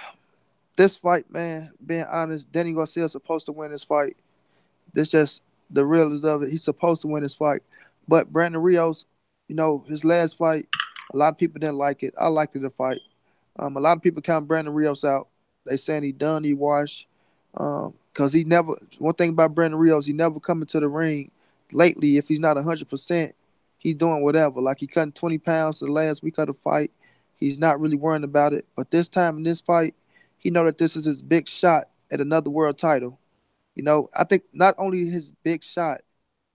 This fight, man, being honest, Danny Garcia is supposed to win this fight. This just the realness of it. He's supposed to win this fight. But Brandon Rios, his last fight, a lot of people didn't like it. I liked it, the fight. A lot of people count Brandon Rios out. They saying he done, he washed. Because he never, one thing about Brandon Rios, he never come into the ring lately. If he's not 100%, he's doing whatever. Like he cutting 20 pounds the last week of the fight. He's not really worrying about it. But this time in this fight, he know that this is his big shot at another world title. I think not only his big shot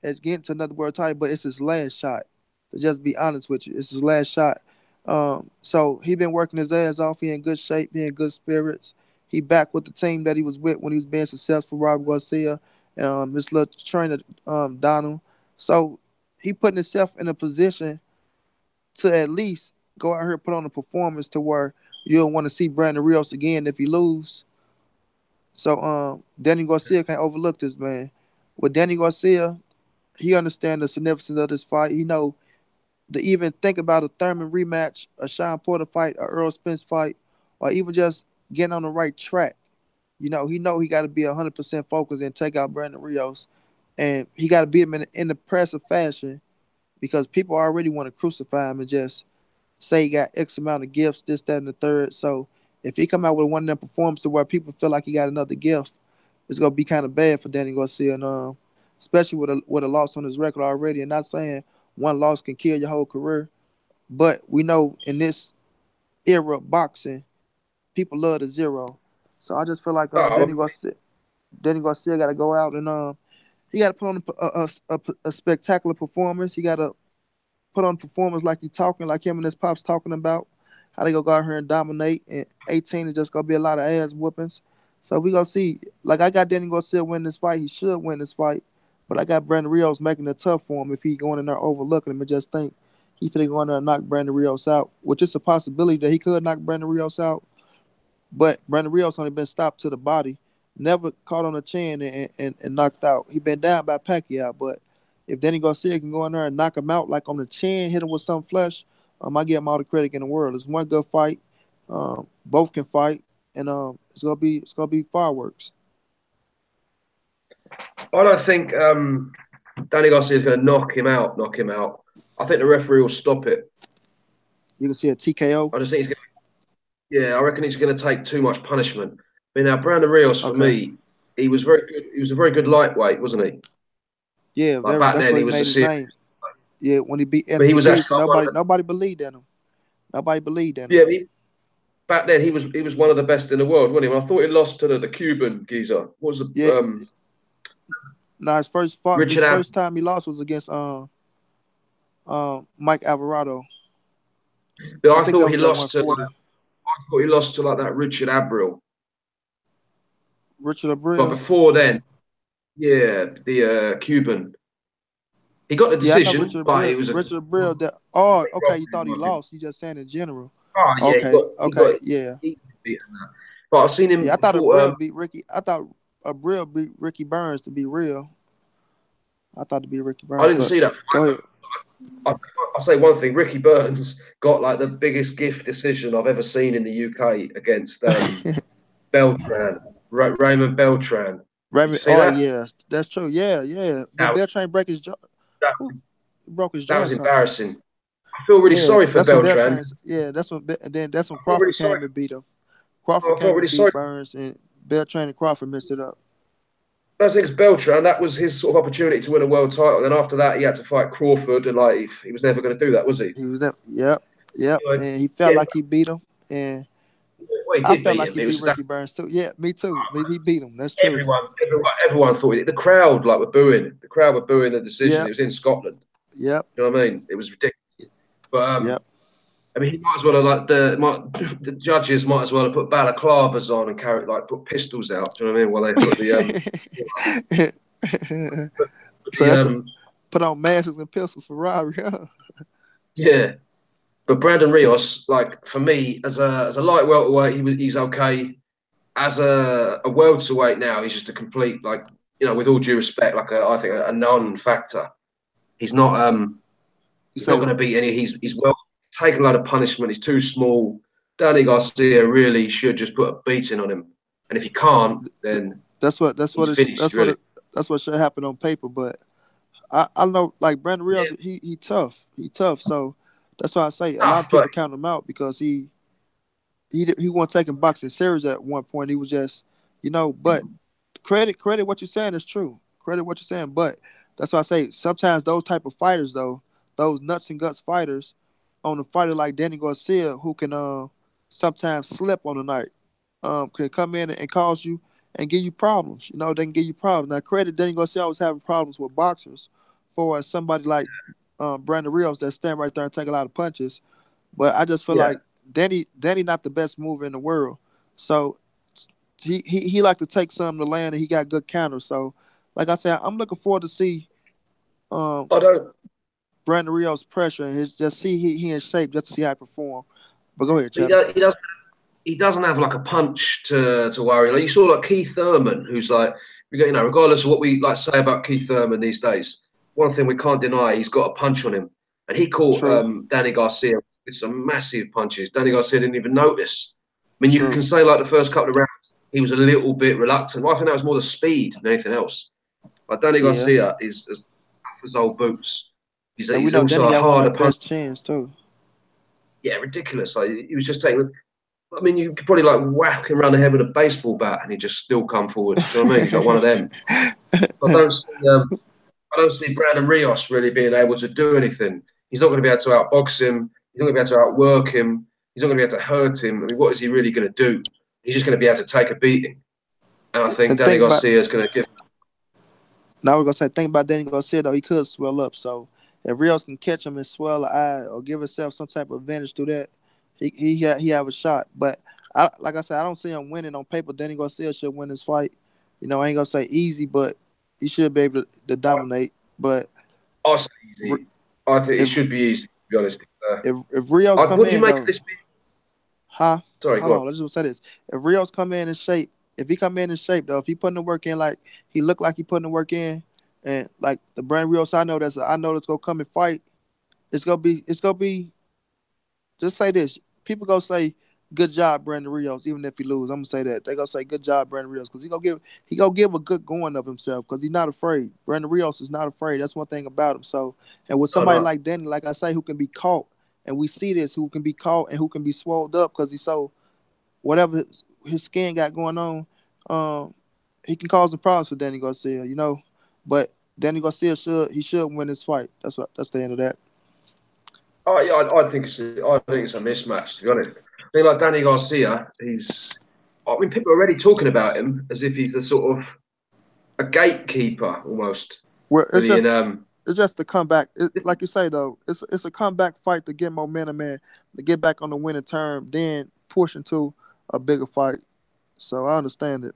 at getting to another world title, but it's his last shot. To just be honest with you, it's his last shot. So he been working his ass off. He in good shape. He in good spirits. He back with the team that he was with when he was being successful. Rob Garcia, his little trainer Donald. So he putting himself in a position to at least go out here and put on a performance to where you don't want to see Brandon Rios again if he lose. So Danny Garcia can't overlook this man. With Danny Garcia, he understands the significance of this fight. He know to even think about a Thurman rematch, a Sean Porter fight, a Earl Spence fight, or even just getting on the right track. He got to be 100% focused and take out Brandon Rios, and he got to beat him in an impressive fashion because people already want to crucify him and just say he got X amount of gifts, this, that, and the third. So if he come out with one of them performances where people feel like he got another gift, it's gonna be kind of bad for Danny Garcia, and especially with a loss on his record already. And not saying one loss can kill your whole career, but we know in this era of boxing, people love the zero. So I just feel like Oh, Danny Garcia got to go out and he got to put on a spectacular performance. He got to put on a performance like he talking, like him and his pops talking about how they go out here and dominate. And 18 is just gonna be a lot of ass whoopings. So we gonna see. Like I got Danny Garcia win this fight. He should win this fight. But I got Brandon Rios making it tough for him if he going in there overlooking him and just think he finna go in there and knock Brandon Rios out, which is a possibility that he could knock Brandon Rios out. But Brandon Rios only been stopped to the body, never caught on the chin and knocked out. He been down by Pacquiao, but if Danny Garcia can go in there and knock him out like on the chin, hit him with some flesh, I give him all the credit in the world. It's one good fight. Both can fight, and it's gonna be fireworks. I don't think Danny Garcia is going to knock him out. Knock him out. I think the referee will stop it. You can see a TKO. I just think he's going. Yeah, I reckon he's going to take too much punishment. I mean, now Brandon Rios for Okay. me, he was very good. He was a very good lightweight, wasn't he? Yeah, Like very. back That's then, where he he was a made his serious. name. Yeah, when he beat But he Anthony was actually Pearson, like one of nobody believed in him. Nobody believed in the. him. Yeah, back then he was one of the best in the world, wasn't he? I thought he lost to the Cuban geezer. What was Yeah. the Now his Richard Ab? first time he lost was against Mike Alvarado. But I I think that thought he was at lost to. 140. I thought he lost to like that Richard Abril. Richard But Abreu. before then, yeah, the Cuban. He got the Yeah, I know decision, Richard but Abreu. it was a Richard Abreu. Oh, okay. You in thought he my opinion. lost. You just saying in general. Oh yeah, Okay. he got Okay. Yeah. easily beaten that. But I've seen Yeah. him I thought fought. Abreu beat Ricky. I thought Abreu beat Ricky Burns to be real. I thought to be Ricky I Burns, didn't but see that go fight. ahead. I'll say one thing: Ricky Burns got like the biggest gift decision I've ever seen in the UK against Beltran, Raymond Beltran. Did you Raymond. see Oh that? yeah, that's true. Yeah, yeah. Did That was, Beltran break his jaw? that, Who broke his that jaw or was something? embarrassing. I feel really Yeah, sorry for that's when Beltran. Beltran. Yeah, and then that's when I felt really Crawford sorry. came and beat him. Crawford I felt came really and beat sorry. Burns, and Beltran and Crawford messed it up. I think it's Beltran. That was his sort of opportunity to win a world title. Then after that, he had to fight Crawford, and like he was never going to do that, was he? He was there. Yep, yep. Anyway, And he felt yeah, like he beat him, and well, he I did felt beat like him. he It beat was that Ricky Burns too. Yeah, me too. He beat him. That's true. everyone thought it. The crowd like were booing. The crowd were booing the decision. It Yep, was in Scotland. yep, You know what I mean? It was ridiculous. But yep. I mean, he might as well have like the judges might as well have put balaclavas on and carry like put pistols out. Do you know what I mean? While they put So the that's a put on masks and pistols for robbery. Huh? yeah. But Brandon Rios, like for me, as a light welterweight, he's okay. As a welterweight now, he's just a complete like with all due respect, like I think a non-factor. He's not You he's not say going to beat any. He's well taken a lot of punishment. He's too small. Danny Garcia really should just put a beating on him. And if he can't, then he's finished really. that's what should happen on paper. But I know like Brandon Rios, Yeah, he tough. He tough. So that's why I say a lot tough, of but people count him out because he wasn't taking boxing serious at one point. He was just but credit what you're saying is true. Credit what you're saying, but that's why I say sometimes those type of fighters though, those nuts and guts fighters, on a fighter like Danny Garcia who can sometimes slip on the night. Can come in and cause you and give you problems. You know, they can give you problems. Now, credit Danny Garcia was having problems with boxers for somebody like Brandon Rios that stand right there and take a lot of punches. But I just feel Yeah. like Danny not the best mover in the world. So he like to take some to land and he got good counters. So like I said, I'm looking forward to see um I don't. Brandon Rios pressure and his just see he in shape just to see how he perform. But go ahead, He, Cheddar. does, he does. He doesn't have like a punch to worry. Like you saw, like Keith Thurman, who's like, regardless of what we like say about Keith Thurman these days, one thing we can't deny, he's got a punch on him, and he caught True, Danny Garcia with some massive punches. Danny Garcia didn't even notice. I mean, you true. can say like the first couple of rounds, he was a little bit reluctant. Well, I think that was more the speed than anything else. Like Danny Yeah. Garcia is as tough as old boots. And we He's know also Danny a got one of the harder punch. best chins too. Yeah, ridiculous. Like he was just taking. I mean, you could probably like whack him around the head with a baseball bat, and he just still come forward. Do you know what I mean? He's like one of them. I don't see. I don't see Brandon Rios really being able to do anything. He's not going to be able to outbox him. He's not going to be able to outwork him. He's not going to be able to hurt him. I mean, what is he really going to do? He's just going to be able to take a beating. And I think And Danny think about Garcia is going to give. now we're gonna say think about Danny Garcia though, he could swell up. So if Rios can catch him and swell the eye or give himself some type of advantage through that, he have a shot. But like I said, I don't see him winning on paper. Danny Garcia should win this fight. You know, I ain't gonna say easy, but he should be able to dominate. But I say easy. I think it if should be easy, to be honest. if Rios come What do you in make of though, this? huh? Sorry, Hold go on. on, let's just say this. If Rios come in shape, if he come in shape though, if he putting the work in like he look like he putting the work in, and like the Brand Rios I know that's gonna come and fight, it's gonna be just say this. People gonna say good job, Brandon Rios, even if he lose. I'm gonna say that. They gonna say good job, Brandon Rios, because he gonna give a good going of himself because he's not afraid. Brandon Rios is not afraid. That's one thing about him. So and with No, somebody no. like Danny, like I say, who can be caught, and we see this, who can be caught and who can be swelled up because he's so whatever his skin got going on, he can cause some problems for Danny Garcia, you know. But Danny Garcia should win this fight. That's the end of that. Oh, yeah, I think it's a mismatch, to be honest. I think like Danny Garcia, I mean, people are already talking about him as if he's a sort of a gatekeeper almost Well, for the it's just the comeback. Like you say though, it's a comeback fight to get momentum and to get back on the winning term, then push into a bigger fight. So I understand it.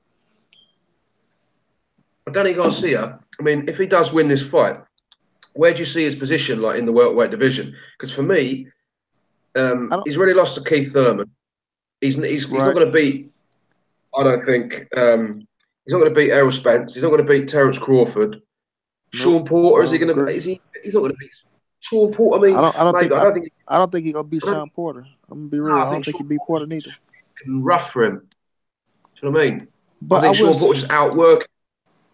Danny Garcia. I mean, if he does win this fight, where do you see his position like in the welterweight division? Because for me, I don't he's already lost to Keith Thurman. He's not right. going to beat. I don't think he's not going to beat Errol Spence. He's not going to beat Terence Crawford. Nope. Sean Porter I is he don't going to? agree. Is he? He's not going to beat Sean Porter. I I mean, don't I don't mate, think I don't think. I don't think he gonna beat I don't. Sean Porter. I'm gonna be No, real. I I think don't think Sean he beat Porter Porter's neither. rough for him. Do you know what I mean? I But think Sean Porter just outworked.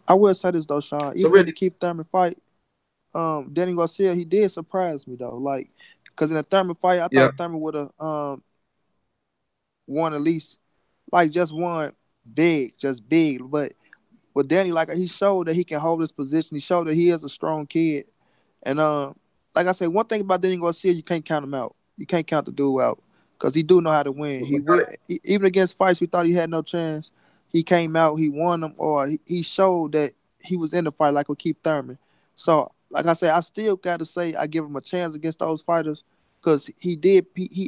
I will say this though, Sean. So Even in really, the Keith Thurman fight, Danny Garcia, he did surprise me though. Like, cause in the Thurman fight, I yeah, thought Thurman would have won at least, like just one big, just big. But with Danny, like he showed that he can hold his position. He showed that he is a strong kid. And like I said, one thing about Danny Garcia, you can't count him out. You can't count the dude out because he do know how to win. He will even against fights we thought he had no chance. He came out, he won them, or he showed that he was in the fight like with Keith Thurman. So, like I said, I still got to say I give him a chance against those fighters because he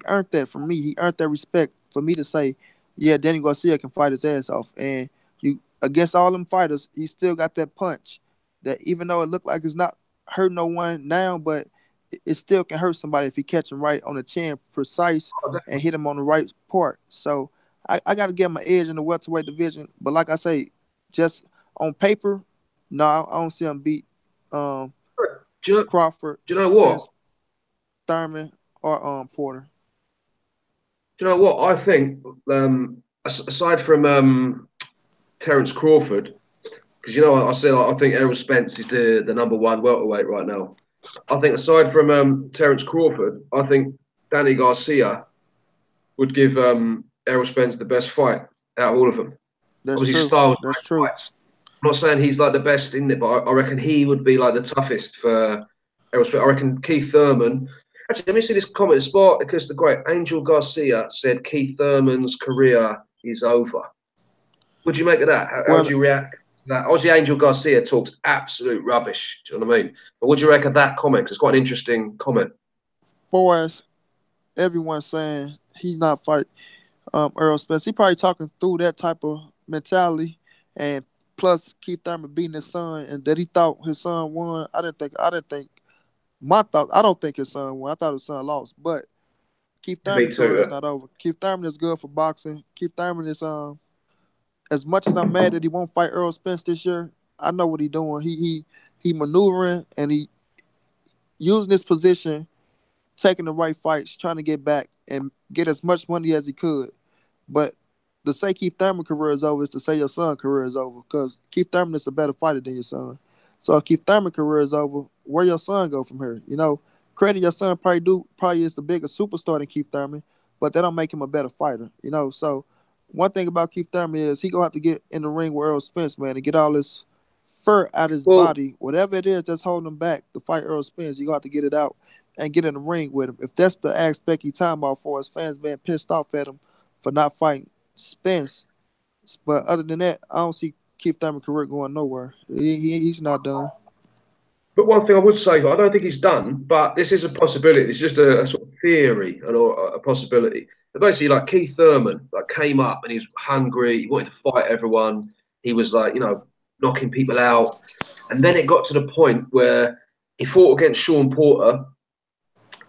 earned that from me. He earned that respect for me to say, yeah, Danny Garcia can fight his ass off. And you against all them fighters, he still got that punch that even though it looked like it's not hurt no one now, but it still can hurt somebody if he catch him right on the chin, precise, and hit him on the right part. So I got to give him an edge in the welterweight division. But like I say, just on paper, no, I don't see him beat do you know? Crawford, Do you know what? Spence, Thurman, or Porter. Do you know what? I think aside from Terence Crawford, because I said I think Errol Spence is the number one welterweight right now. I think aside from Terence Crawford, I think Danny Garcia would give Errol Spence the best fight out of all of them. That's Obviously, true. styles That's true. fights. I'm not saying he's like the best in it, but I reckon he would be like the toughest for Errol Spence. I reckon Keith Thurman. Actually, let me see this comment. Sport because the great Angel Garcia said Keith Thurman's career is over. What do you make of that? How do Well, you react to that? Obviously, Angel Garcia talks absolute rubbish. Do you know what I mean? But what do you reckon of that comment? 'Cause it's quite an interesting comment. far as everyone saying he's not fight Earl Spence, he probably talking through that type of mentality, and plus Keith Thurman beating his son, and that he thought his son won. I didn't think my thought. I don't think his son won. I thought his son lost, but Keith Me Thurman's career too. is not over. Keith Thurman is good for boxing. Keith Thurman is as much as I'm mad that he won't fight Earl Spence this year. I know what he's doing. He maneuvering and he using his position, taking the right fights, trying to get back and get as much money as he could. But to say Keith Thurman's career is over is to say your son's career is over, because Keith Thurman is a better fighter than your son. So if Keith Thurman's career is over, where your son go from here? Credit your son probably is the bigger superstar than Keith Thurman, but that don't make him a better fighter. So one thing about Keith Thurman is he gonna have to get in the ring with Earl Spence, man, and get all this fur out his Well, body, whatever it is that's holding him back to fight Earl Spence. You gonna have to get it out and get in the ring with him. If that's the aspect he talking about for his fans being pissed off at him for not fighting Spence. But other than that, I don't see Keith Thurman's career going nowhere. He's not done. but one thing I would say, but I don't think he's done. But this is a possibility. It's just a sort of theory or a possibility. But basically, like Keith Thurman, like came up and he was hungry. He wanted to fight everyone. He was like, knocking people out. And then it got to the point where he fought against Sean Porter,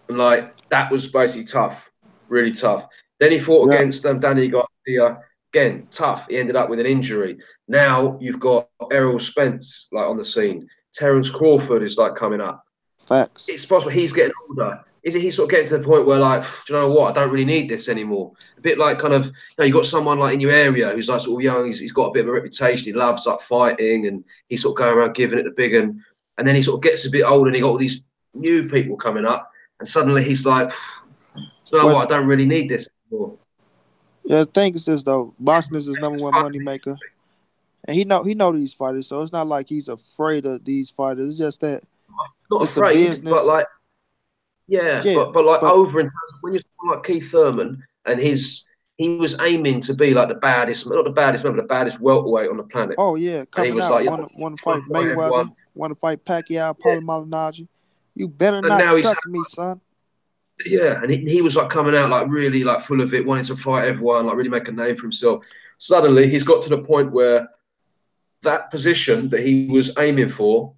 and like that was basically tough, really tough. Then he fought Yeah, against Danny Garcia, again tough. He ended up with an injury. Now you've got Errol Spence like on the scene. Terence Crawford is like coming up. facts. It's possible he's getting older. Is it he's sort of getting to the point where like, do you know what? I don't really need this anymore. A bit like kind of, you got someone like in your area who's like sort of young. He's got a bit of a reputation. He loves like fighting, and he's sort of going around giving it the big one. And then he sort of gets a bit older, and he got all these new people coming up, and suddenly he's like, do you know Well, what? I don't really need this anymore. yeah, the thing is this though, boxing is his number one money maker, and he know these fighters, so it's not like he's afraid of these fighters. It's just that Not it's a afraid, but business. like, yeah, Yeah, but like but over in terms of when you're talking like Keith Thurman and he was aiming to be like the baddest, not the baddest man, but the baddest welterweight on the planet. oh yeah, And he coming was out like, want to trying fight to fight everyone. Mayweather, want to fight Pacquiao, Yeah. Paulo Malignaggi. You better And not now he's touch me, son. yeah, and he was like coming out like really like full of it, wanting to fight everyone, like really make a name for himself. Suddenly he's got to the point where that position that he was aiming for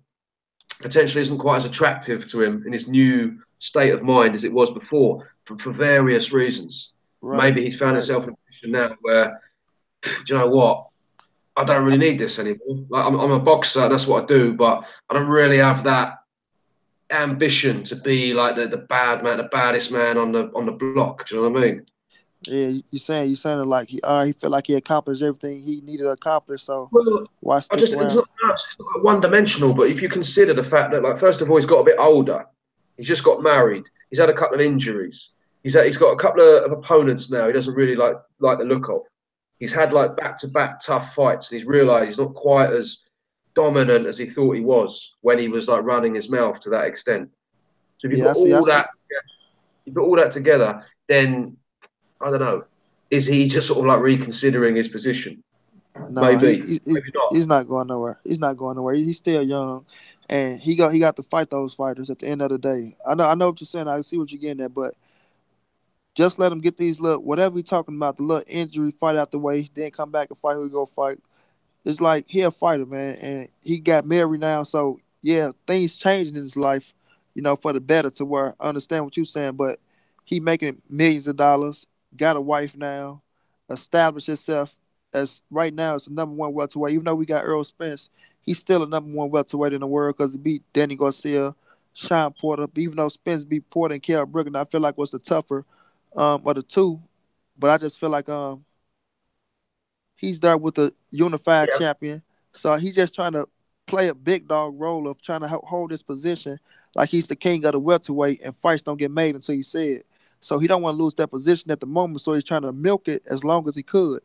potentially isn't quite as attractive to him in his new state of mind as it was before for various reasons. Right, Maybe he's found right. himself in a position now where, do you know what? I don't really need this anymore. Like, I'm a boxer, and that's what I do, but I don't really have that ambition to be like the bad man, the baddest man on the block. Do you know what I mean? Yeah, you saying it like he felt like he accomplished everything he needed to accomplish. So Well, why I stick just it's around? not, no, it's not like one dimensional. But if you consider the fact that, like, first of all, he's got a bit older. He's just got married. He's had a couple of injuries. He's got a couple of opponents now. He doesn't really like the look of. He's had like back to back tough fights, and he's realised he's not quite as dominant as he thought he was when he was like running his mouth to that extent. So if Yeah, I see. you put all that together, then I don't know. Is he just sort of like reconsidering his position? No, Maybe, he's maybe not. he's not going nowhere. He's not going nowhere. He's still young, and he got to fight those fighters at the end of the day. I know what you're saying. I see what you're getting at, but just let him get these little whatever he's talking about, the little injury fight out the way, then come back and fight who he go fight. It's like he a fighter, man, and he got married now, so yeah, things changing in his life, for the better to where I understand what you're saying, but he making millions of dollars, got a wife now, established himself as right now as the number one welterweight. Even though we got Earl Spence, he's still a number one welterweight in the world because he beat Danny Garcia, Sean Porter. Even though Spence beat Porter and Kell Brook, and I feel like was the tougher of the two, but I just feel like he's there with the unified Yeah, champion. So he's just trying to play a big dog role of trying to hold his position like he's the king of the welterweight and fights don't get made until he said. So he don't want to lose that position at the moment. So he's trying to milk it as long as he could.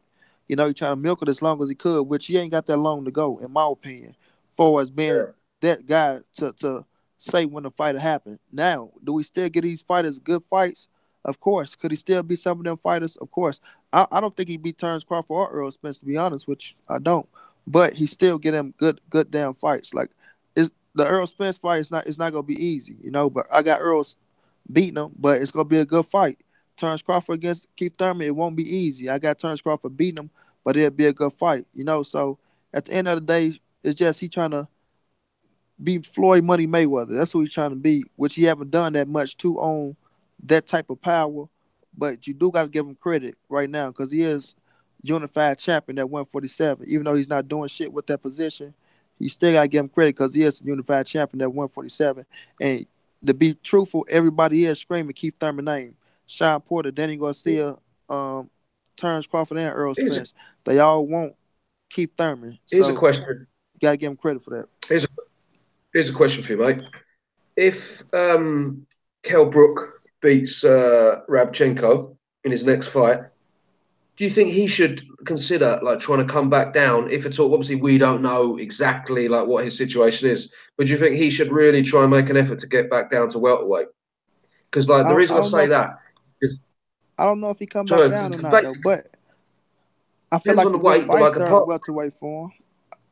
He's trying to milk it as long as he could, which he ain't got that long to go, in my opinion, for as being yeah. that guy to say when the fight happened. Now, do we still get these fighters good fights? Of course. Could he still beat some of them fighters? Of course. I don't think he beat Terrence Crawford or Earl Spence, to be honest, which I don't. But he still get him good damn fights. Like is the Earl Spence fight is not gonna be easy, you know. But I got Earl's beating him, but it's gonna be a good fight. Terrence Crawford against Keith Thurman, it won't be easy. I got Terrence Crawford beating him, but it'll be a good fight, you know. So at the end of the day, it's just he trying to be Floyd Money Mayweather. That's who he's trying to be, which he haven't done that much to own that type of power. But you do got to give him credit right now because he is unified champion at 147. Even though he's not doing shit with that position, you still got to give him credit because he is a unified champion at 147. And to be truthful, everybody is screaming Keith Thurman name. Sean Porter, Danny Garcia, Terrence Crawford, and Earl Here's a, Spence. They all want Keith Thurman. here's a So question. you got to give him credit for that. Here's a, here's a question for you, mate. If Kell Brook beats Rabchenko in his next fight, do you think he should consider like trying to come back down, if at all? Obviously, we don't know exactly like what his situation is, but do you think he should really try and make an effort to get back down to welterweight? Because like the I reason I don't know say if that is I don't know if he come back so down or not though, basically but I feel depends like on the the good weight, but fights like start at apart, welterweight for him.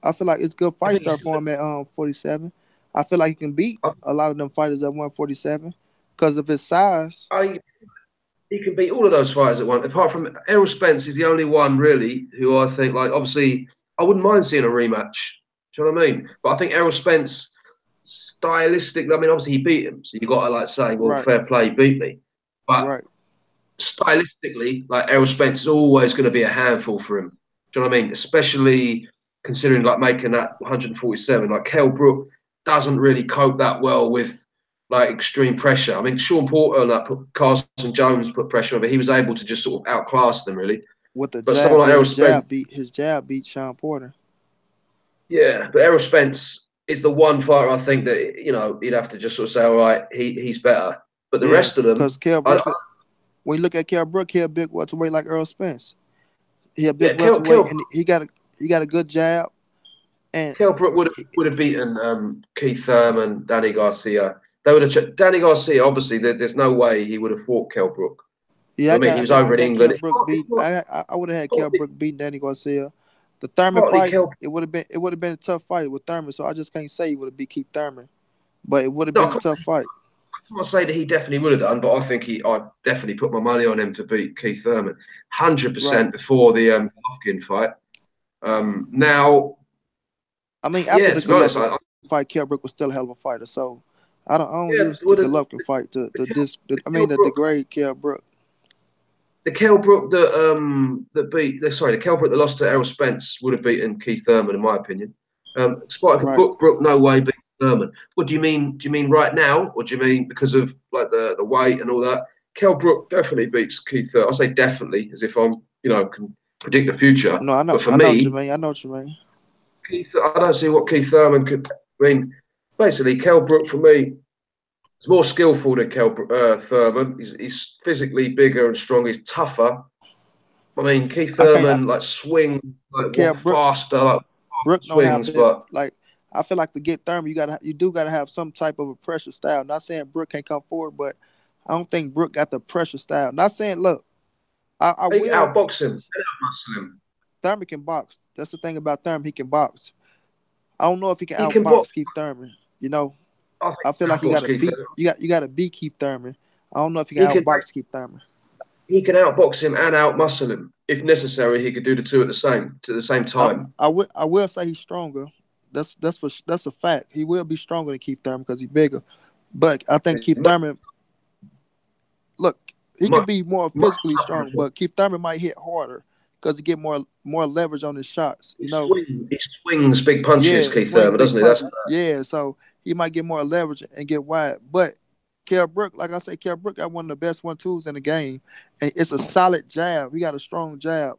I feel like it's good I fight think start he's, for him at 47. I feel like he can beat a lot of them fighters at 147 because of his size. I he can beat all of those fighters at one. Apart from Errol Spence, is the only one really who I think like obviously I wouldn't mind seeing a rematch. Do you know what I mean? But I think Errol Spence, stylistic. I mean, obviously he beat him, so you got to like say, well, Right, fair play, he beat me. But right. stylistically, like Errol Spence is always going to be a handful for him. Do you know what I mean? Especially considering like making that 147. Like Kell Brook doesn't really cope that well with like extreme pressure. I mean, Sean Porter and like Carson Jones put pressure on, but he was able to just sort of outclass them really. With the But someone jab, like yeah, Errol Spence, his jab beat Sean Porter. yeah, but Errol Spence is the one fighter I think that he'd have to just sort of say, all right, he's better. But the Yeah, rest of them, because Kell I, Brook, when you look at Kell Brook, he a big welterweight like Earl Spence. He a big yeah, welterweight, and he got a good jab. And Kell Brook would have beaten Keith Thurman, Danny Garcia. They would have. Danny Garcia, obviously, there's no way he would have fought Kell Brook. yeah, I mean, he was over I in got Kell England. It's Brook not, it's beat. not, I would have had Kell partly, Brook beating Danny Garcia. The Thurman partly fight, Kell. it would have been a tough fight with Thurman. So I just can't say he would have beat Keith Thurman, but it would have No, been a tough fight. I can't say that he definitely would have done, but I definitely put my money on him to beat Keith Thurman, Right. 100% before the Golovkin fight. Now, I mean, after yeah, the to be honest, Golovkin fight, Kell Brook was still a hell of a fighter. So I don't yeah, use the would have Golovkin fight I Kell mean, to Brook. degrade Kell Brook. The Kell Brook that beat sorry, the Kell Brook that lost to Errol Spence would have beaten Keith Thurman, in my opinion. Spike and Right. Brook no way beat Thurman. What do you mean? Do you mean right now, or do you mean because of like the weight and all that? Kell Brook definitely beats Keith Thurman. I say definitely as if I'm can predict the future. No, But for I know what you me, mean. I know what you mean. I don't see what Keith Thurman could. I mean, basically, Kell Brook for me is more skillful than Thurman. He's physically bigger and stronger. He's tougher. I mean, Keith I can't. Thurman like swing like But Kell what Brook, faster like Brook know how swings, to but like. I feel like to get Thurman, you do gotta have some type of a pressure style. Not saying Brook can't come forward, but I don't think Brook got the pressure style. Not saying look, I he can will. outbox him, outmuscle him. Thurman can box. That's the thing about Thurman. He can box. I don't know if he can He can box. outbox Keith Thurman. You know, I think I feel he can like outbox Keith Thurman. you gotta beat Keith Thurman. I don't know if he can He can outbox Keith Thurman. he can outbox him and outmuscle him if necessary. He could do the two at the same time. I will say he's stronger. That's a fact. He will be stronger than Keith Thurman because he's bigger. But I think He's Keith Thurman, look, he can much, be more much physically tougher. strong, but Keith Thurman might hit harder because he get more leverage on his shots. You know, He swings big punches, yeah, Keith swing Thurman, big doesn't he? That's punches. Yeah, so he might get more leverage and get wide. But Kell Brook, like I say, Kell Brook got one of the best 1-2s in the game, and it's a solid jab. He got a strong jab.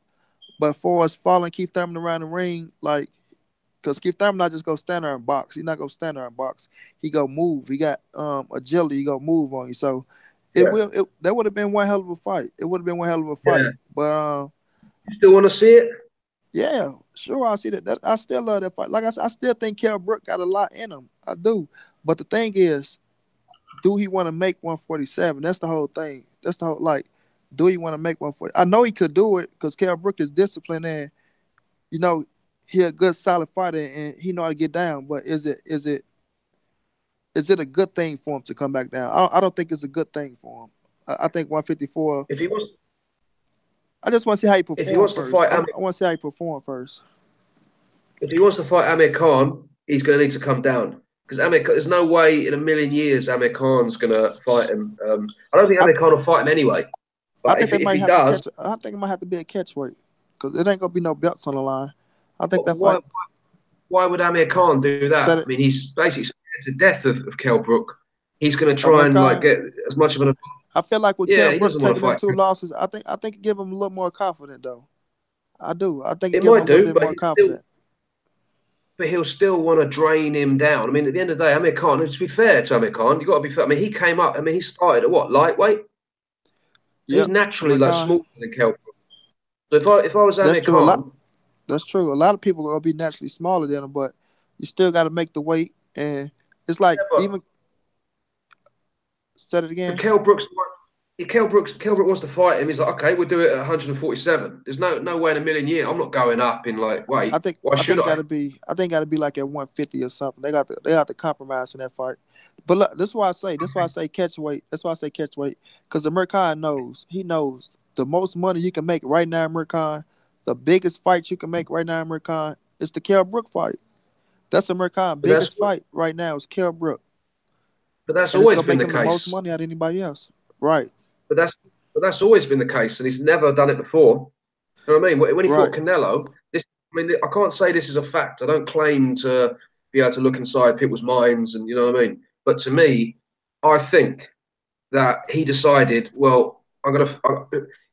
But for us following Keith Thurman around the ring, like, because Keith Thurman not just go stand there and box. He's not gonna stand there and box. He go move. He got agility. He go move on you. So yeah, that would have been one hell of a fight. It would have been one hell of a fight. yeah. But You still want to see it? yeah, sure, I see that. I still love that fight. Like I said, I still think Kell Brook got a lot in him. I do. But the thing is, do he want to make 147? That's the whole thing. That's the whole do he want to make 140? I know he could do it because Kell Brook is disciplined and you know he a good solid fighter and he know how to get down. But is it a good thing for him to come back down? I don't think it's a good thing for him. I think 154. If he wants, I just want to see how he if he perform wants to first. fight, I want to see how he perform first. if he wants to fight Amir Khan, he's going to need to come down because there's no way in a million years Amir Khan's going to fight him. I don't think I, Amir Khan will fight him anyway. I But think they if might he have to does, catch. I think it might have to be a catch weight because it ain't gonna be no belts on the line. I think that why fight why would Amir Khan do that? set I it. mean, he's basically scared to death of Kell Brook. He's going to try and like American. get as much of an. I feel like with Yeah, Kell he Brook doesn't want to taking them fight. two losses, I think it give him a little more confident though. I do. I think it It give him might a little do, bit more confident. but he'll still want to drain him down. I mean, at the end of the day, Amir Khan. To be fair to Amir Khan, you got to be fair. I mean, he came up. I mean, he started at what lightweight, so he's Yep, naturally like American. smaller than Kell Brook. So if I was That's Amir true. Khan, That's true. A lot of people are gonna be naturally smaller than him, but you still got to make the weight. And it's like yeah, but even said it But again. Kell Brook wants to fight him. He's like, okay, we'll do it at 147. There's no way in a million years I'm not going up in like weight. I think Why I should think I? got to be like at 150 or something. They got to compromise in that fight. But look, this is why I say catch weight. That's why I say catch weight because the American knows the most money you can make right now, American. The biggest fight you can make right now, American, is the Kell Brook fight. That's American But that's biggest fight right now is Kell Brook, but that's and it's always gonna been make the him the most case. money out of anybody else. Right, But that's always been the case, and he's never done it before. You know what I mean? When he fought right. Canelo, I mean, I can't say this is a fact. I don't claim to be able to look inside people's minds, and you know what I mean. But to me, I think that he decided, well, I'm gonna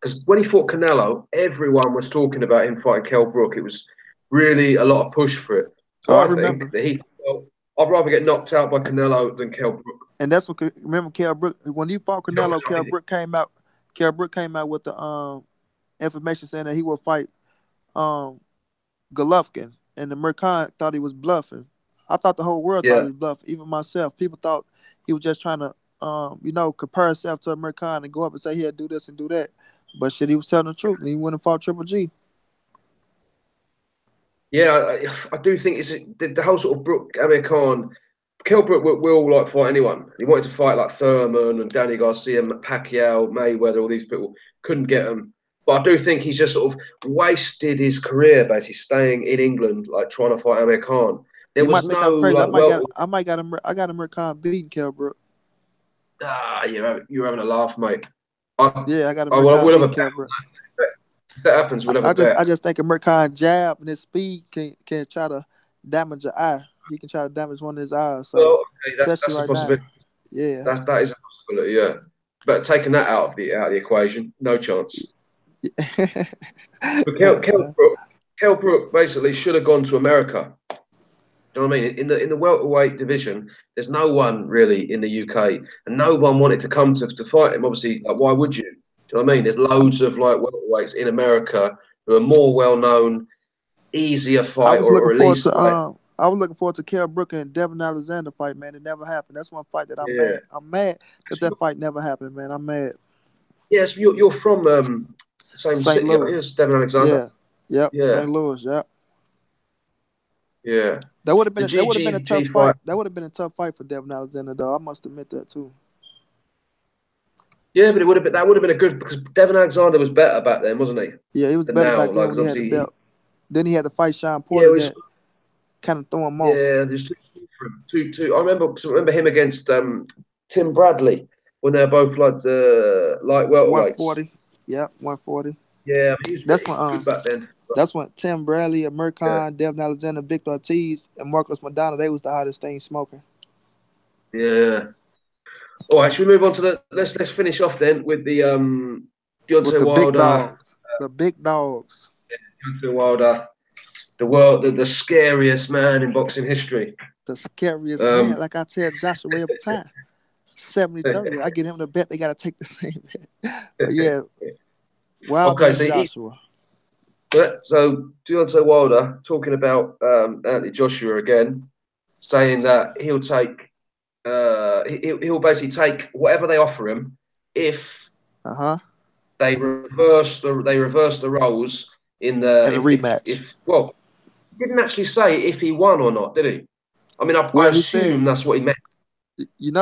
because when he fought Canelo, everyone was talking about him fighting Kell Brook. It was really a lot of push for it. Oh, So I I think remember. that he, well, I'd rather get knocked out by Canelo than Kell Brook. And that's what remember Kell Brook when he fought You know, Canelo. I mean, Kell Brook came out with the information saying that he would fight um Golovkin, and the Mercan thought he was bluffing. I thought the whole world thought he yeah, was bluffing, even myself. People thought he was just trying to compare himself to a Mercan and go up and say he'll do this and do that. But shit, he was telling the truth, and he went and fought Triple G. yeah. I do think it's the whole sort of Brook Amir Khan. Kell Brook will like fight anyone. He wanted to fight like Thurman and Danny Garcia, Pacquiao, Mayweather. All these people couldn't get him. But I do think he's just sort of wasted his career basically staying in England, like trying to fight Amir Khan. There You was might think no I'm crazy. like, well, I got a Mercan beating Kell Brook. you're having a laugh, mate. I, Yeah, I got a well, Mercan we'll have beating a bet. Kell Brook. If that happens, we'll have a I bet. just think a Mercan jab and his speed can try to damage an eye. He can try to damage one of his eyes. So Well, okay, especially that's a right now, possibility. yeah. That is a possibility, yeah. But taking that out of the equation, no chance. But Kell Brook basically should have gone to America. Do you know what I mean? In the welterweight division, there's no one really in the UK, and no one wanted to come to fight him. Obviously, like, why would you? Do you know what I mean? There's loads of like welterweights in America who are more well known, easier I fight, was looking or at forward least to like Kell Brook and Devin Alexander fight, man. It never happened. That's one fight that I'm yeah. mad. I'm mad that fight never happened, man. I'm mad. Yes, you're from the same St. city, aren't you? Louis. It's Devin Alexander. Yeah. Yep. Yeah, St. Louis. Yep. yeah. The That would have been a tough GG fight. fight. That would have been a tough fight for Devin Alexander, though. I must admit that too. Yeah, but that would have been a good because Devin Alexander was better back then, wasn't he? Yeah, he was Than better now, back then like when 'cause he had the obviously belt. Then he had to fight Sean yeah, Porter it was that kind of threw him off. yeah. There's two. I remember him against Tim Bradley when they're both like the light welterweights. 140. Yep, 140. Yeah, I mean, That's he when was good back then. But, that's when Tim Bradley, yeah, American, Devin Alexander, Victor Ortiz, and Marcos Madonna, they was the hottest thing smoking. yeah. All right, should we move on to the? Let's finish off then with the With Deontay the big Wilder. dogs. The big dogs. Deontay Wilder, the scariest man in boxing history. The scariest Um, man. Like I tell Joshua every time. 70-30. I get him to bet they gotta take the same bet. But yeah, Wilder okay, and Joshua. so Deontay Wilder talking about Anthony Joshua again, saying that he'll take he'll basically take whatever they offer him if Uh-huh. they reverse the roles in the And a rematch. if well, he didn't actually say if he won or not, did he? I mean, I Well, he said, assume that's what he meant.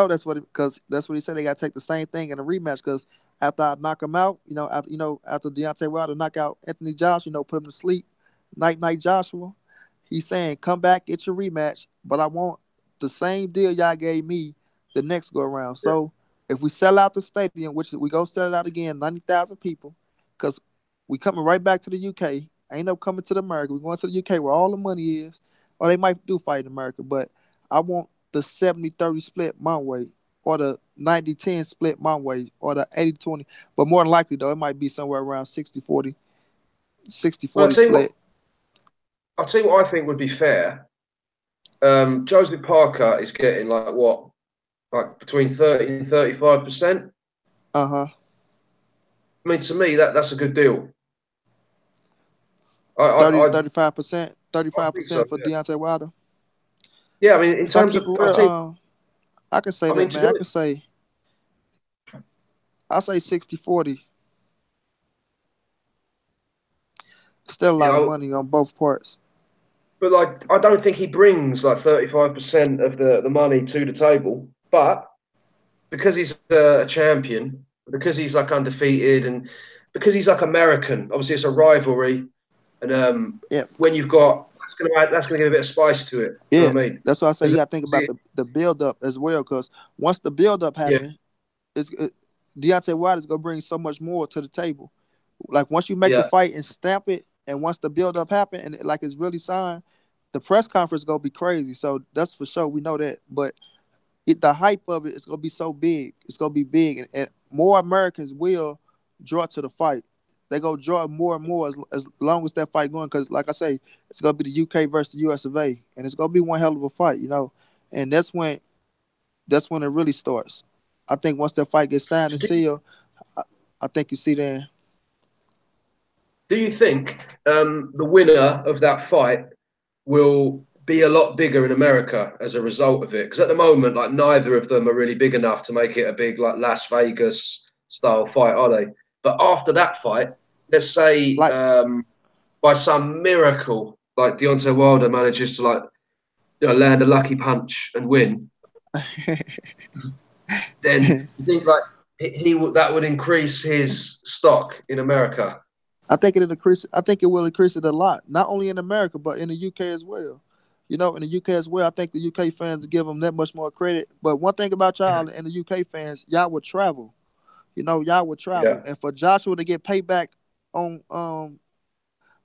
that's what because that's what he said. They got to take the same thing in a rematch because after I knock him out, after Deontay Wilder knock out Anthony Joshua, put him to sleep, night Joshua. He's saying, come back, get your rematch, but I want the same deal y'all gave me the next go around. Yeah. So if we sell out the stadium, which we go sell it out again, 90,000 people, because we coming right back to the UK. Ain't no coming to the America. We going to the UK where all the money is. Or they might do fight in America, but I want the 70-30 split my way, or the 90-10 split my way, or the 80-20. But more than likely, though, it might be somewhere around 60-40, Well, 60-40 split. I'll tell you what I think would be fair. Joseph Parker is getting like what, like between 30 and 35%. Uh-huh. I mean, to me, that's a good deal. I, I, 30 to I, 35%, I think so. 35% for Yeah. Deontay Wilder. Yeah. I mean, in If I terms keep of, it real, I can say I mean, that, to man. be I honest, can say, I say 60-40. Still a you lot of know, money on both parts. but like, I don't think he brings like 35% of the money to the table. But because he's a champion, because he's like undefeated, and because he's like American, obviously it's a rivalry, and Yeah, when you've got that's gonna give a bit of spice to it. You know yeah. what I mean? That's why I say you Because got to think about the build up as well. Because once the build up yeah, happens, Deontay Wilder's gonna bring so much more to the table. Like once you make the yeah, fight and stamp it, and once the build up happen and like it's really signed, the press conference gonna be crazy. So that's for sure. We know that, but the hype of it is gonna be so big. It's gonna be big, and more Americans will draw to the fight. They go draw more and more as long as that fight going. Because like I say, it's gonna be the UK versus the US of A, and it's gonna be one hell of a fight. And that's when it really starts. I think once that fight gets signed So and sealed, I, I think you see then. do you think the winner of that fight will be a lot bigger in America as a result of it? Because at the moment, like neither of them are really big enough to make it a big like Las Vegas style fight, are they? But after that fight, let's say Like by some miracle, like Deontay Wilder manages to like land a lucky punch and win, then you think like that would increase his stock in America. I think it will increase it a lot, not only in America but in the UK as well. In the UK as well, I think the UK fans give them that much more credit. But one thing about y'all and the UK fans, y'all would travel. Y'all would travel, Yeah, and for Joshua to get payback on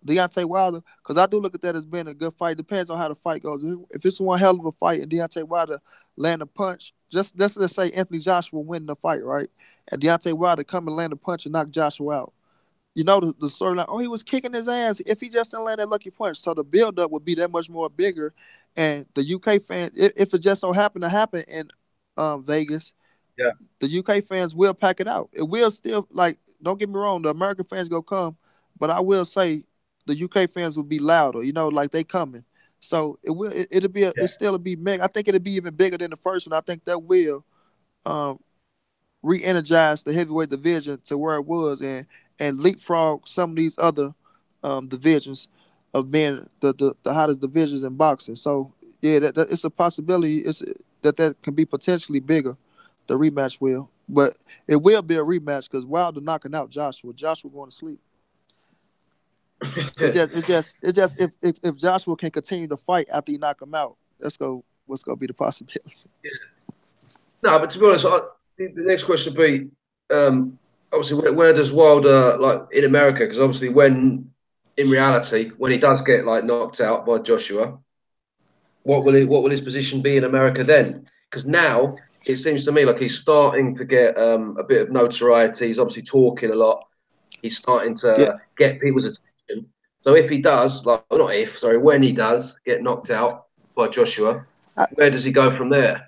Deontay Wilder, because I do look at that as being a good fight. Depends on how the fight goes. If it's one hell of a fight and Deontay Wilder land a punch, just let's say Anthony Joshua win the fight, right? And Deontay Wilder come and land a punch and knock Joshua out. The storyline. Oh, he was kicking his ass. If he just didn't land that lucky punch, so the build up would be that much more bigger. And the UK fans, if it just so happened to happen in Vegas, yeah, the UK fans will pack it out. It will still like. Don't get me wrong. The American fans go come, but I will say the UK fans will be louder. Like they coming. So it will. It'll be. yeah. It still be mega. I think it'll be even bigger than the first one. I think that will. Um, re-energize the heavyweight division to where it was and leapfrog some of these other divisions of being the hottest divisions in boxing. So yeah, that it's a possibility. It's that can be potentially bigger. The rematch will, but it will be a rematch because Wilder knocking out Joshua. Joshua going to sleep. It's just if Joshua can continue to fight after he knock him out, let's go. What's going to be the possibility? No, but to be honest, the next question would be obviously where does Wilder like in America? Because obviously, in reality, when he does get like knocked out by Joshua, what will his position be in America then? Because now it seems to me like he's starting to get a bit of notoriety. He's obviously talking a lot. He's starting Yeah, to get people's attention. So if he does, like not if, sorry, when he does get knocked out by Joshua, I, where does he go from there?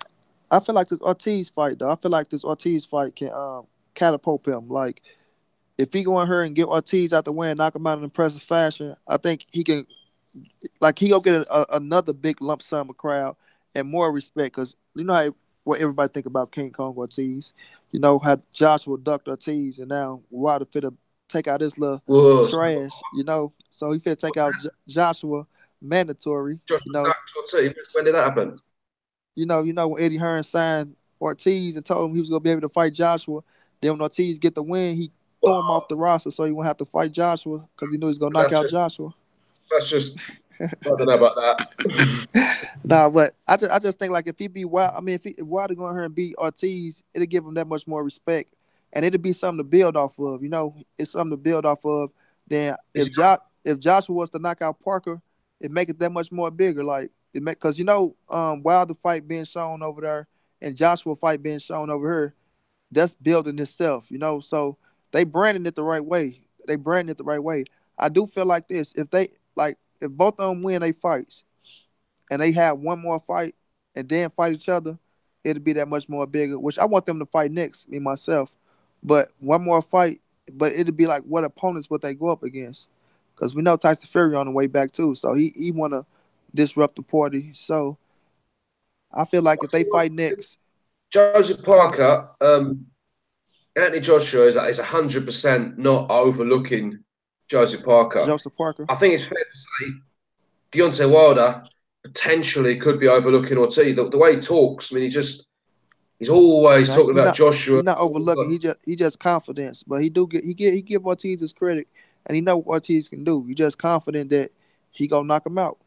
I feel like this Ortiz fight though. I feel like this Ortiz fight can catapult him. Like if he go in here and get Ortiz out the way and knock him out in impressive fashion, I think he can. Like he'll get another big lump sum of crowd and more respect because you know how what everybody think about King Kong Ortiz. You know, how Joshua ducked Ortiz, and now Wilder finna take out this little Whoa, trash. You know, so he finna take out Joshua mandatory. Joshua Duck, when did that happen? When Eddie Hearn signed Ortiz and told him he was gonna be able to fight Joshua. Then when Ortiz get the win, he threw him off the roster so he won't have to fight Joshua because he knew he was gonna knock out Joshua. That's just I don't know about that. Nah, but I just think like if he beat Wild, I mean if Wilder go in here and beat Ortiz, it'll give him that much more respect, and it'll be something to build off of. It's something to build off of. Then if Joshua was to knock out Parker, it make it that much more bigger. Like it make because Wilder fight being shown over there and Joshua fight being shown over here. That's building itself. So they branding it the right way. They branding it the right way. I do feel like this: if both of them win their fights and they have one more fight and then fight each other, it'll be that much more bigger. Which I want them to fight next, me myself. But one more fight, but it'll be like what opponents would they go up against? Because we know Tyson Fury on the way back too, so he want to disrupt the party. So I feel like if they fight next, Joseph Parker, Anthony Joshua is 100% not overlooking Joseph Parker. Joseph Parker. I think it's fair to say Deontay Wilder potentially could be overlooking Ortiz. The way he talks, I mean, he's always talking about Joshua. He's not overlooking. He just confidence, but he give Ortiz his credit, and he know what Ortiz can do. He just confident that he gonna knock him out.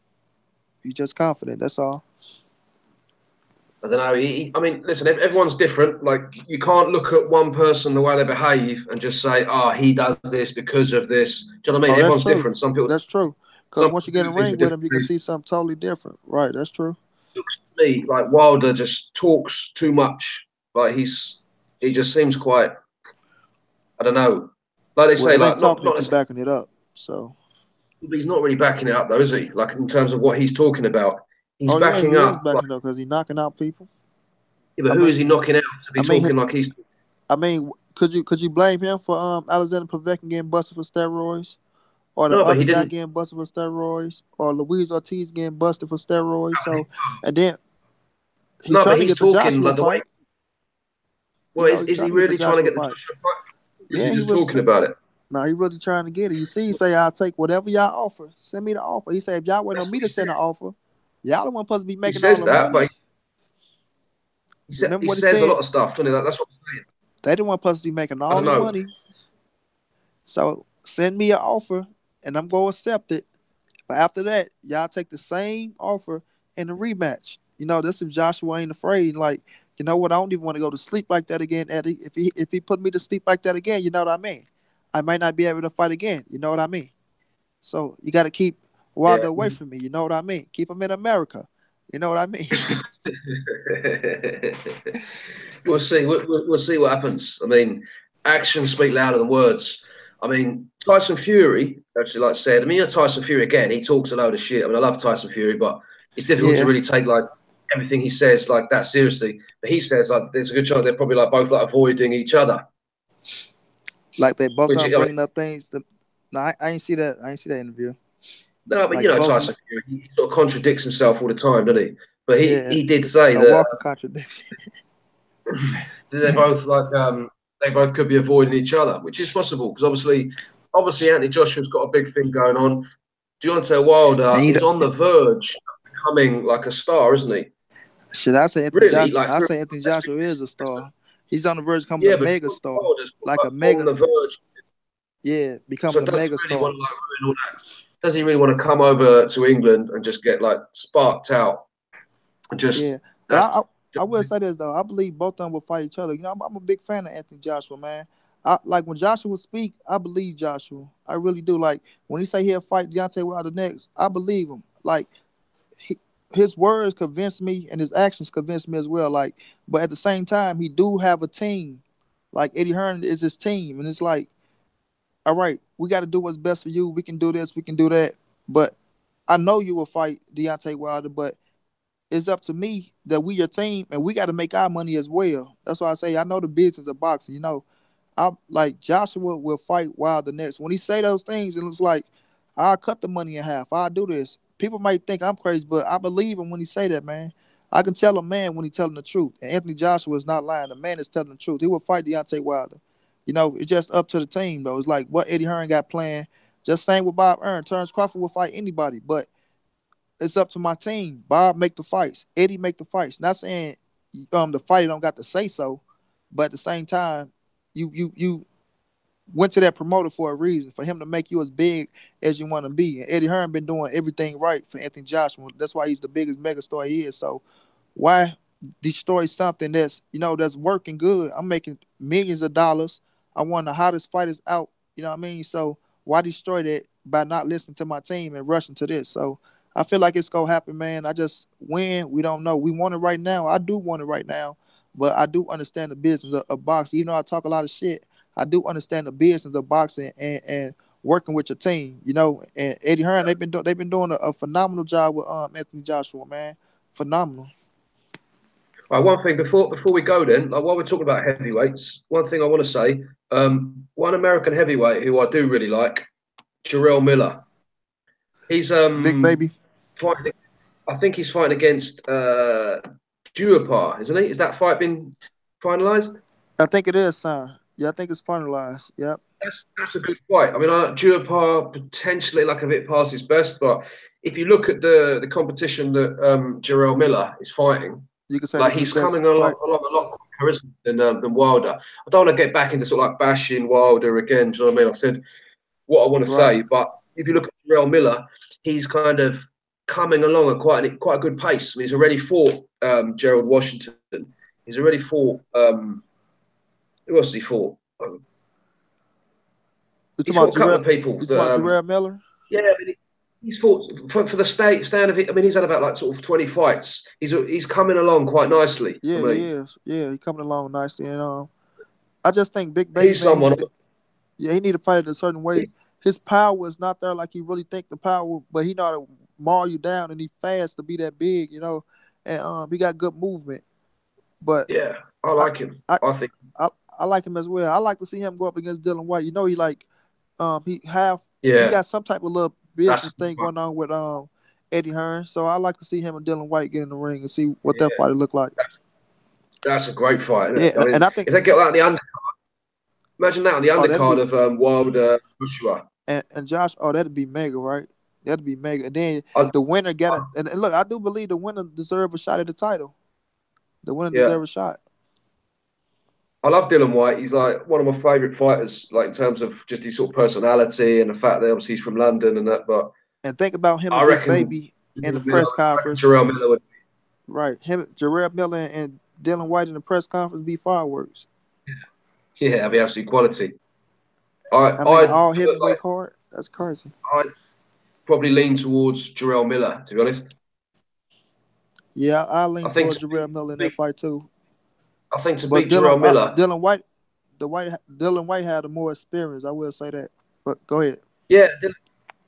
He's just confident. That's all. I don't know. I mean, listen, everyone's different. Like, you can't look at one person the way they behave and just say, he does this because of this. Do you know what I mean? Everyone's different. Some people. That's true. Because once you get in the ring with him, you can see something totally different. Right, that's true. Looks to me like Wilder just talks too much. Like, he just seems quite, I don't know. Like they say, like, not backing it up. So. He's not really backing it up, though, is he? Like, in terms of what he's talking about. He's backing up. He is backing up because he's knocking out people. Yeah, but who is he knocking out to be talking like he's... I mean, could you blame him for Alexander Povetkin getting busted for steroids? Or the other guy getting busted for steroids? Or Luis Ortiz getting busted for steroids? So, and then... but he's talking like the way... Well, is he really trying to get the Joshua fight? Yeah, he's just talking about it. No, he really trying to get it. You see, he say, I'll take whatever y'all offer. Send me the offer. He say, if y'all wait on me to send an offer, y'all the one supposed to be making all the money. But he says a lot of stuff, doesn't he? That's what I'm saying. They the one supposed to be making all the money. So send me an offer, and I'm going to accept it. But after that, y'all take the same offer in a rematch. This if Joshua ain't afraid. Like, you know what? I don't even want to go to sleep like that again, Eddie. If he put me to sleep like that again, you know what I mean? I might not be able to fight again. You know what I mean? So you got to keep Wilder away from me. You know what I mean? Keep him in America. You know what I mean? We'll see. We'll see what happens. I mean, actions speak louder than words. I mean, Tyson Fury, actually, like I said, Tyson Fury, again, he talks a load of shit. I mean, I love Tyson Fury, but it's difficult to really take, like, everything he says, like, that seriously. But he says, like, there's a good chance they're probably, like, both, like, avoiding each other. Like, they both are bringing up things. No, I ain't see that. I ain't see that interview. No, but Tyson Fury, he sort of contradicts himself all the time, doesn't he? But he did say that walking contradiction. they both they both could be avoiding each other, which is possible because obviously Anthony Joshua's got a big thing going on. Deontay Wilder is on the verge of becoming like a star, isn't he? Should I say Anthony Joshua? I say Anthony Joshua is a star. He's on the verge of becoming a mega star, like a mega. On the verge. Yeah, becoming a mega star. Does he really want to come over to England and just get like sparked out? But I will say this though. I believe both of them will fight each other. I'm a big fan of Anthony Joshua, man. Like when Joshua speak, I believe Joshua. I really do. Like when he say he'll fight Deontay Wilder next, I believe him. Like his words convince me and his actions convince me as well. Like, but at the same time, he do have a team. Like Eddie Hearn is his team, and it's like, all right, we got to do what's best for you. We can do this, we can do that. But I know you will fight Deontay Wilder, but it's up to me that we your team, and we got to make our money as well. That's why I say I know the business of boxing. I like Joshua will fight Wilder next. When he say those things, and it's like, I'll cut the money in half. I'll do this. People might think I'm crazy, but I believe him when he say that, man. I can tell a man when he's telling the truth. And Anthony Joshua is not lying. The man is telling the truth. He will fight Deontay Wilder. It's just up to the team, though. It's like what Eddie Hearn got planned. Just same with Bob Earn. Terrence Crawford will fight anybody, but it's up to my team. Bob make the fights. Eddie make the fights. Not saying the fighter don't got to say so, but at the same time, you went to that promoter for a reason, for him to make you as big as you want to be. And Eddie Hearn been doing everything right for Anthony Joshua. That's why he's the biggest megastar he is. So why destroy something that's working good? I'm making millions of dollars. I'm one of the hottest fighters out. You know what I mean? So why destroy that by not listening to my team and rushing to this? So I feel like it's gonna happen, man. I just when we don't know. We want it right now. I do want it right now, but I do understand the business of boxing. Even though I talk a lot of shit, I do understand the business of boxing and working with your team. And Eddie Hearn, they've been doing a phenomenal job with Anthony Joshua, man. Phenomenal. Right, one thing before we go then, like while we're talking about heavyweights, one thing I want to say, one American heavyweight who I do really like, Jarrell Miller. He's Big baby. fighting, I think he's fighting against Duhaupas, isn't he? Is that fight been finalised? I think it is, son. Yeah, I think it's finalized. Yep. That's a good fight. I mean, Duhaupas potentially like a bit past his best, but if you look at the competition that Jarrell Miller is fighting, you can say like this is he's his best coming along fight. a lot quicker than Wilder. I don't want to get back into sort of like bashing Wilder again. Do you know what I mean? I said what I want to say, but if you look at Jarrell Miller, he's kind of coming along at quite a good pace. I mean, he's already fought Gerald Washington. He's already fought. Who else has he fought? He's fought a couple of people. You talking about Jarrell Miller? Yeah, I mean, he's fought for the stand of it. I mean, he's had about like sort of 20 fights. He's coming along quite nicely. Yeah, I mean, he is. Yeah, he's coming along nicely. And I just think Big Baby he's Man. someone. He need to fight it a certain way. His power is not there like he really think the power, but he know how to maul you down, and he fast to be that big, And he got good movement. But yeah, I like him. I think I like him as well. I like to see him go up against Dylan White. He like he yeah, got some type of little business thing going on with Eddie Hearn. So I like to see him and Dylan White get in the ring and see what that fight look like. That's a great fight, isn't it? Yeah, I mean, and I think if they get that on the undercard, imagine that on the undercard of Wilder Joshua. And Josh, that'd be mega, right? That'd be mega. And then the winner got it. And look, I do believe the winner deserves a shot at the title. The winner deserves a shot. I love Dylan White. He's like one of my favourite fighters, like in terms of just his sort of personality and the fact that obviously he's from London and that. But and think about him and Big Baby in the press conference. Jarrell Miller would. Right, Jarrell Miller and Dylan White in the press conference be fireworks. Yeah, that'd be absolute quality. All heavyweight card. That's crazy. I'd probably lean towards Jarrell Miller, to be honest. Yeah, I lean towards Jarrell Miller in that fight too. I think to beat Jarrell Miller, Dylan White had a more experience. I will say that. But go ahead. Yeah,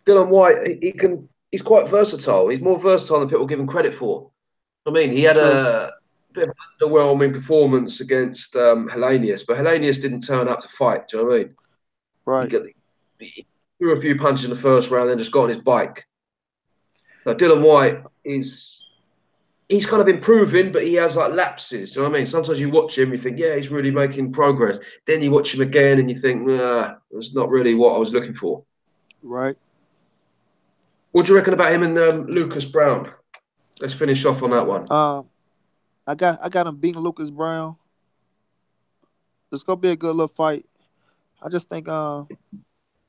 Dylan White, he's quite versatile. He's more versatile than people give him credit for. I mean, he had a bit of an underwhelming performance against Helenius, but Helenius didn't turn up to fight. Do you know what I mean? Right. He threw a few punches in the first round, then just got on his bike. Now, Dylan White he's kind of improving, but he has like lapses. Do you know what I mean? Sometimes you watch him, you think, yeah, he's really making progress. Then you watch him again and you think, it's not really what I was looking for. Right. What do you reckon about him and Lucas Brown? Let's finish off on that one. I got him beating Lucas Brown. It's gonna be a good little fight. I just think I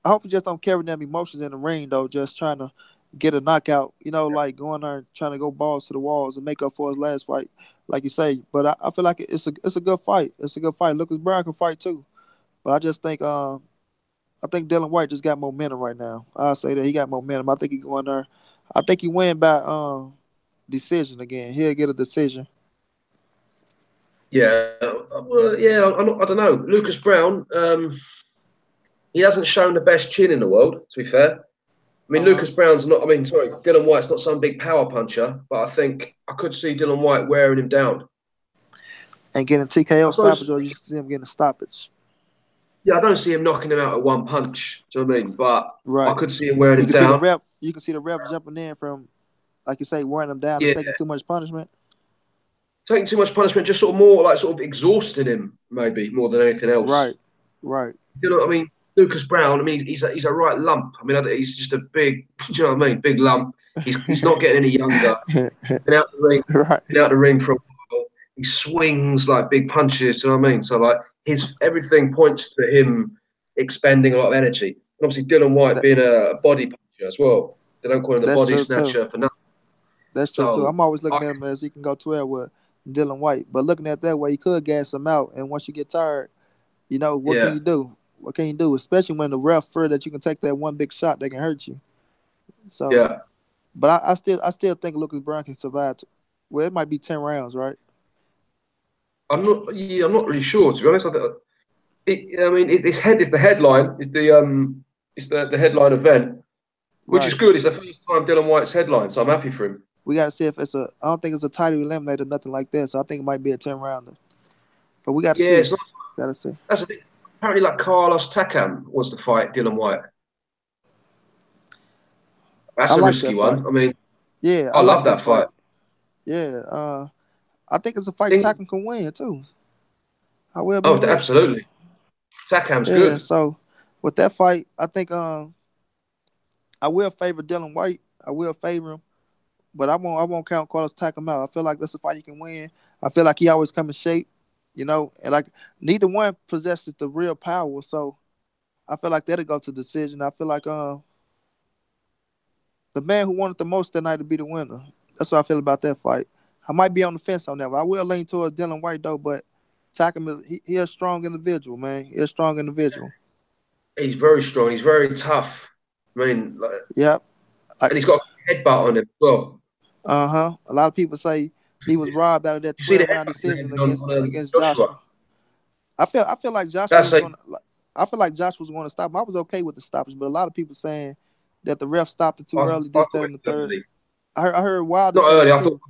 hope he just don't carry them emotions in the ring though, just trying to get a knockout, like going there and trying to go balls to the walls and make up for his last fight, like you say. But I feel like it's a good fight. It's a good fight. Lucas Brown can fight too, but I just think I think Dylan White just got momentum right now. I'll say that he got momentum. I think he going there. I think he win by decision again. He'll get a decision. Yeah, I don't know. Lucas Brown, he hasn't shown the best chin in the world, to be fair. I mean, Lucas Brown's not. I mean, sorry, Dylan White's not some big power puncher, but I think I could see Dylan White wearing him down and getting TKO stoppage, or you can see him getting a stoppage. Yeah, I don't see him knocking him out at one punch. Do you know what I mean? But I could see him wearing him down. You can see the ref jumping in from, like you say, wearing him down and taking too much punishment. taking too much punishment, just sort of more like sort of exhausting him, maybe more than anything else. Right, right. You know what I mean? Lucas Brown, I mean, he's a right lump. I mean, he's just a big, do you know what I mean? Big lump. He's not getting any younger. Been out the ring, Right. been out the ring for a while. He swings like big punches. Do you know what I mean? So like everything points to him expending a lot of energy. And obviously Dylan White That, being a body puncher as well. They don't call him the that's body true too. snatcher for nothing. That's true too. So I'm always looking at him as he can go 12 with Dylan White, but looking at that way, you could gas him out. And once you get tired, what can yeah, you do? What can you do? Especially when the ref fear that you can take that one big shot that can hurt you. So, yeah. but I still think Lucas Brown can survive. Well, it might be 10 rounds, right? I'm not really sure to be honest. I mean, it's the headline. It's the headline event, which is Right. good. It's the first time Dylan White's headline, so I'm happy for him. We gotta see if it's a. I don't think it's a title eliminator, nothing like that. So I think it might be a 10 rounder. But we gotta Yeah, see. it's not. Gotta see. That's the thing. Apparently, like Carlos Takam wants to fight Dylan White. I That's a like risky that fight. one. I mean, Yeah, I I like love that that fight. fight. Yeah. I think it's a fight Think, Takum can win too. I will be oh, real. absolutely. Takam's Yeah. good. So with that fight, I think I will favor Dylan White. I will favor him, but I won't count Carlos Takam out. I feel like that's a fight he can win. I feel like he always come in shape, and like neither one possesses the real power. So I feel like that'll go to decision. I feel like the man who wanted the most that night to be the winner. That's what I feel about that fight. I might be on the fence on that, but I will lean towards Dylan White though. But Takam is he a strong individual, man. He's a strong individual. He's very strong. He's very tough. I mean, like, Yep. Like, and he's got a headbutt on him as well. a lot of people say he was robbed out of that You see the 12 round headbutt he decision landed against on against Joshua. Joshua. I feel like Joshua That's was a going. I feel like Joshua was going to stop him. I was okay with the stoppage, but a lot of people saying that the ref stopped it too I early. This, thought that, it and the was third. early. I heard Wilder Not say early. that I thought too,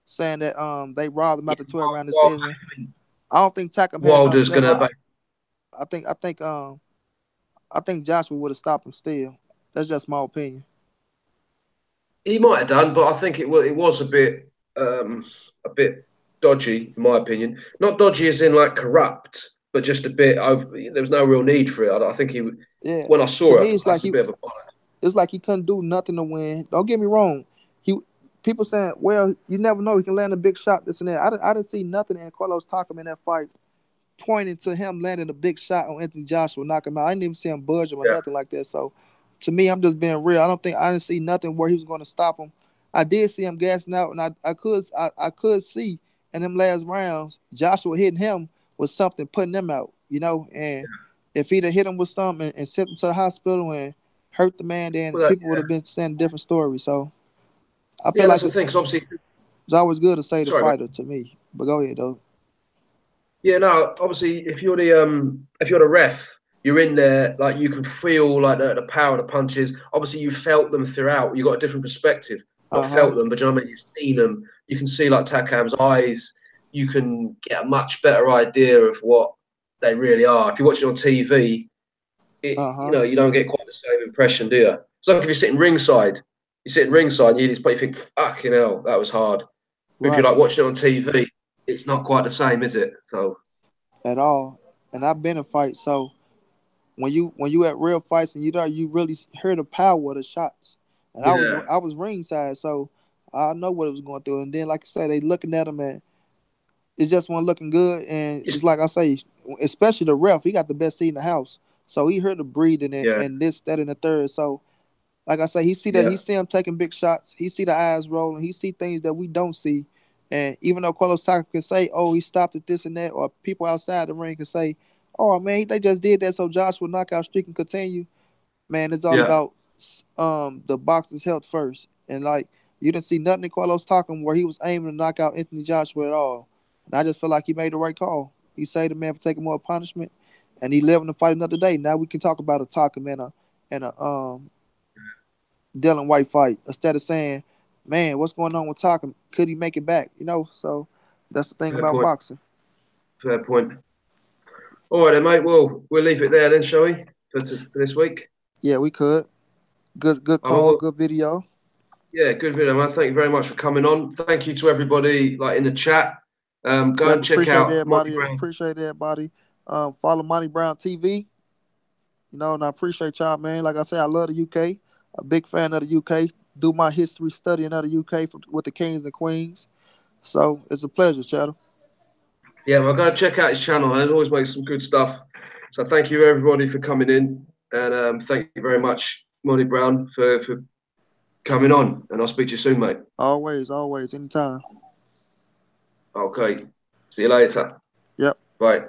saying that they robbed him yeah, out the 12 round Wilder, decision. I don't think Takam had enough Wilder's left. gonna. I think Joshua would have stopped him still. That's just my opinion. He might have done, but I think it was a bit dodgy in my opinion. Not dodgy as in like corrupt, but just a bit. There was no real need for it. I think Yeah. when I To saw it, I me, thought that's a bit of a. it's like he couldn't do nothing to win. Don't get me wrong. He People saying, well, you never know. He can land a big shot, this and that. I didn't see nothing in Carlos Takam in that fight pointing to him landing a big shot on Anthony Joshua, knock him out. I didn't even see him budge him or Yeah, nothing like that. So to me, I'm just being real. I didn't see nothing where he was going to stop him. I did see him gassing out, and I could see in them last rounds Joshua hitting him with something, putting them out, and if he'd have hit him with something and sent him to the hospital and hurt the man, then well, people would have been saying a different story. So I feel yeah, that's like the it's thing. Because obviously, always good to say the sorry, mate. fighter to me. But go ahead though. Yeah, no. Obviously, if you're the ref, you're in there. Like you can feel like the power of the punches. Obviously, you felt them throughout. You got a different perspective. Not Uh huh. felt them, but you know what I mean. You've seen them. You can see like Takam's eyes. You can get a much better idea of what they really are. If you watch it on TV, Uh you huh. know you don't get quite the same impression, do you? It's like if you're sitting ringside. You sit ringside, and you just you think, "Fucking hell, that was hard." But if you're Right. like watching it on TV, it's not quite the same, is it? So At all. And I've been in fights, so when you at real fights and you really hear the power of the shots. And I was yeah, I was ringside, so I know what it was going through. And then, like I said, they looking at him and it just wasn't looking good. And just it's like I say, especially the ref, he got the best seat in the house, so he heard the breathing and, yeah, and this, that, and the third. So like I say, he yeah, see him taking big shots. He see the eyes rolling. He see things that we don't see. And even though Carlos Taka can say, "Oh, he stopped at this and that," or people outside the ring can say, "Oh man, they just did that so Joshua knockout streak can continue." Man, it's all yeah. about the boxer's health first. And like you didn't see nothing in Carlos Taka where he was aiming to knock out Anthony Joshua at all. And I just feel like he made the right call. He saved the man for taking more punishment, and he living to fight another day. Now we can talk about a Taka man and a Dylan White fight instead of saying, "Man, what's going on with Taka? Could he make it back?" So that's the thing Fair about point. boxing. Fair point. All right, then, mate. Well, we'll leave it there then, shall we? For this week. Yeah, we could. Good call, Well, good video. yeah, good video, man. Thank you very much for coming on. Thank you to everybody like in the chat. Go Yep, and check appreciate out Monnie everybody. Brown. Appreciate everybody. Follow Monnie Brown TV. And I appreciate y'all, man. Like I said, I love the UK. A big fan of the UK. Do my history studying of the UK with the kings and queens. So it's a pleasure, Chatter. Yeah, well, go and check out his channel. He always makes some good stuff. So thank you everybody for coming in, and thank you very much, Monnie Brown, for coming on. And I'll speak to you soon, mate. Always, always, anytime. Okay. See you later. Yep. Bye.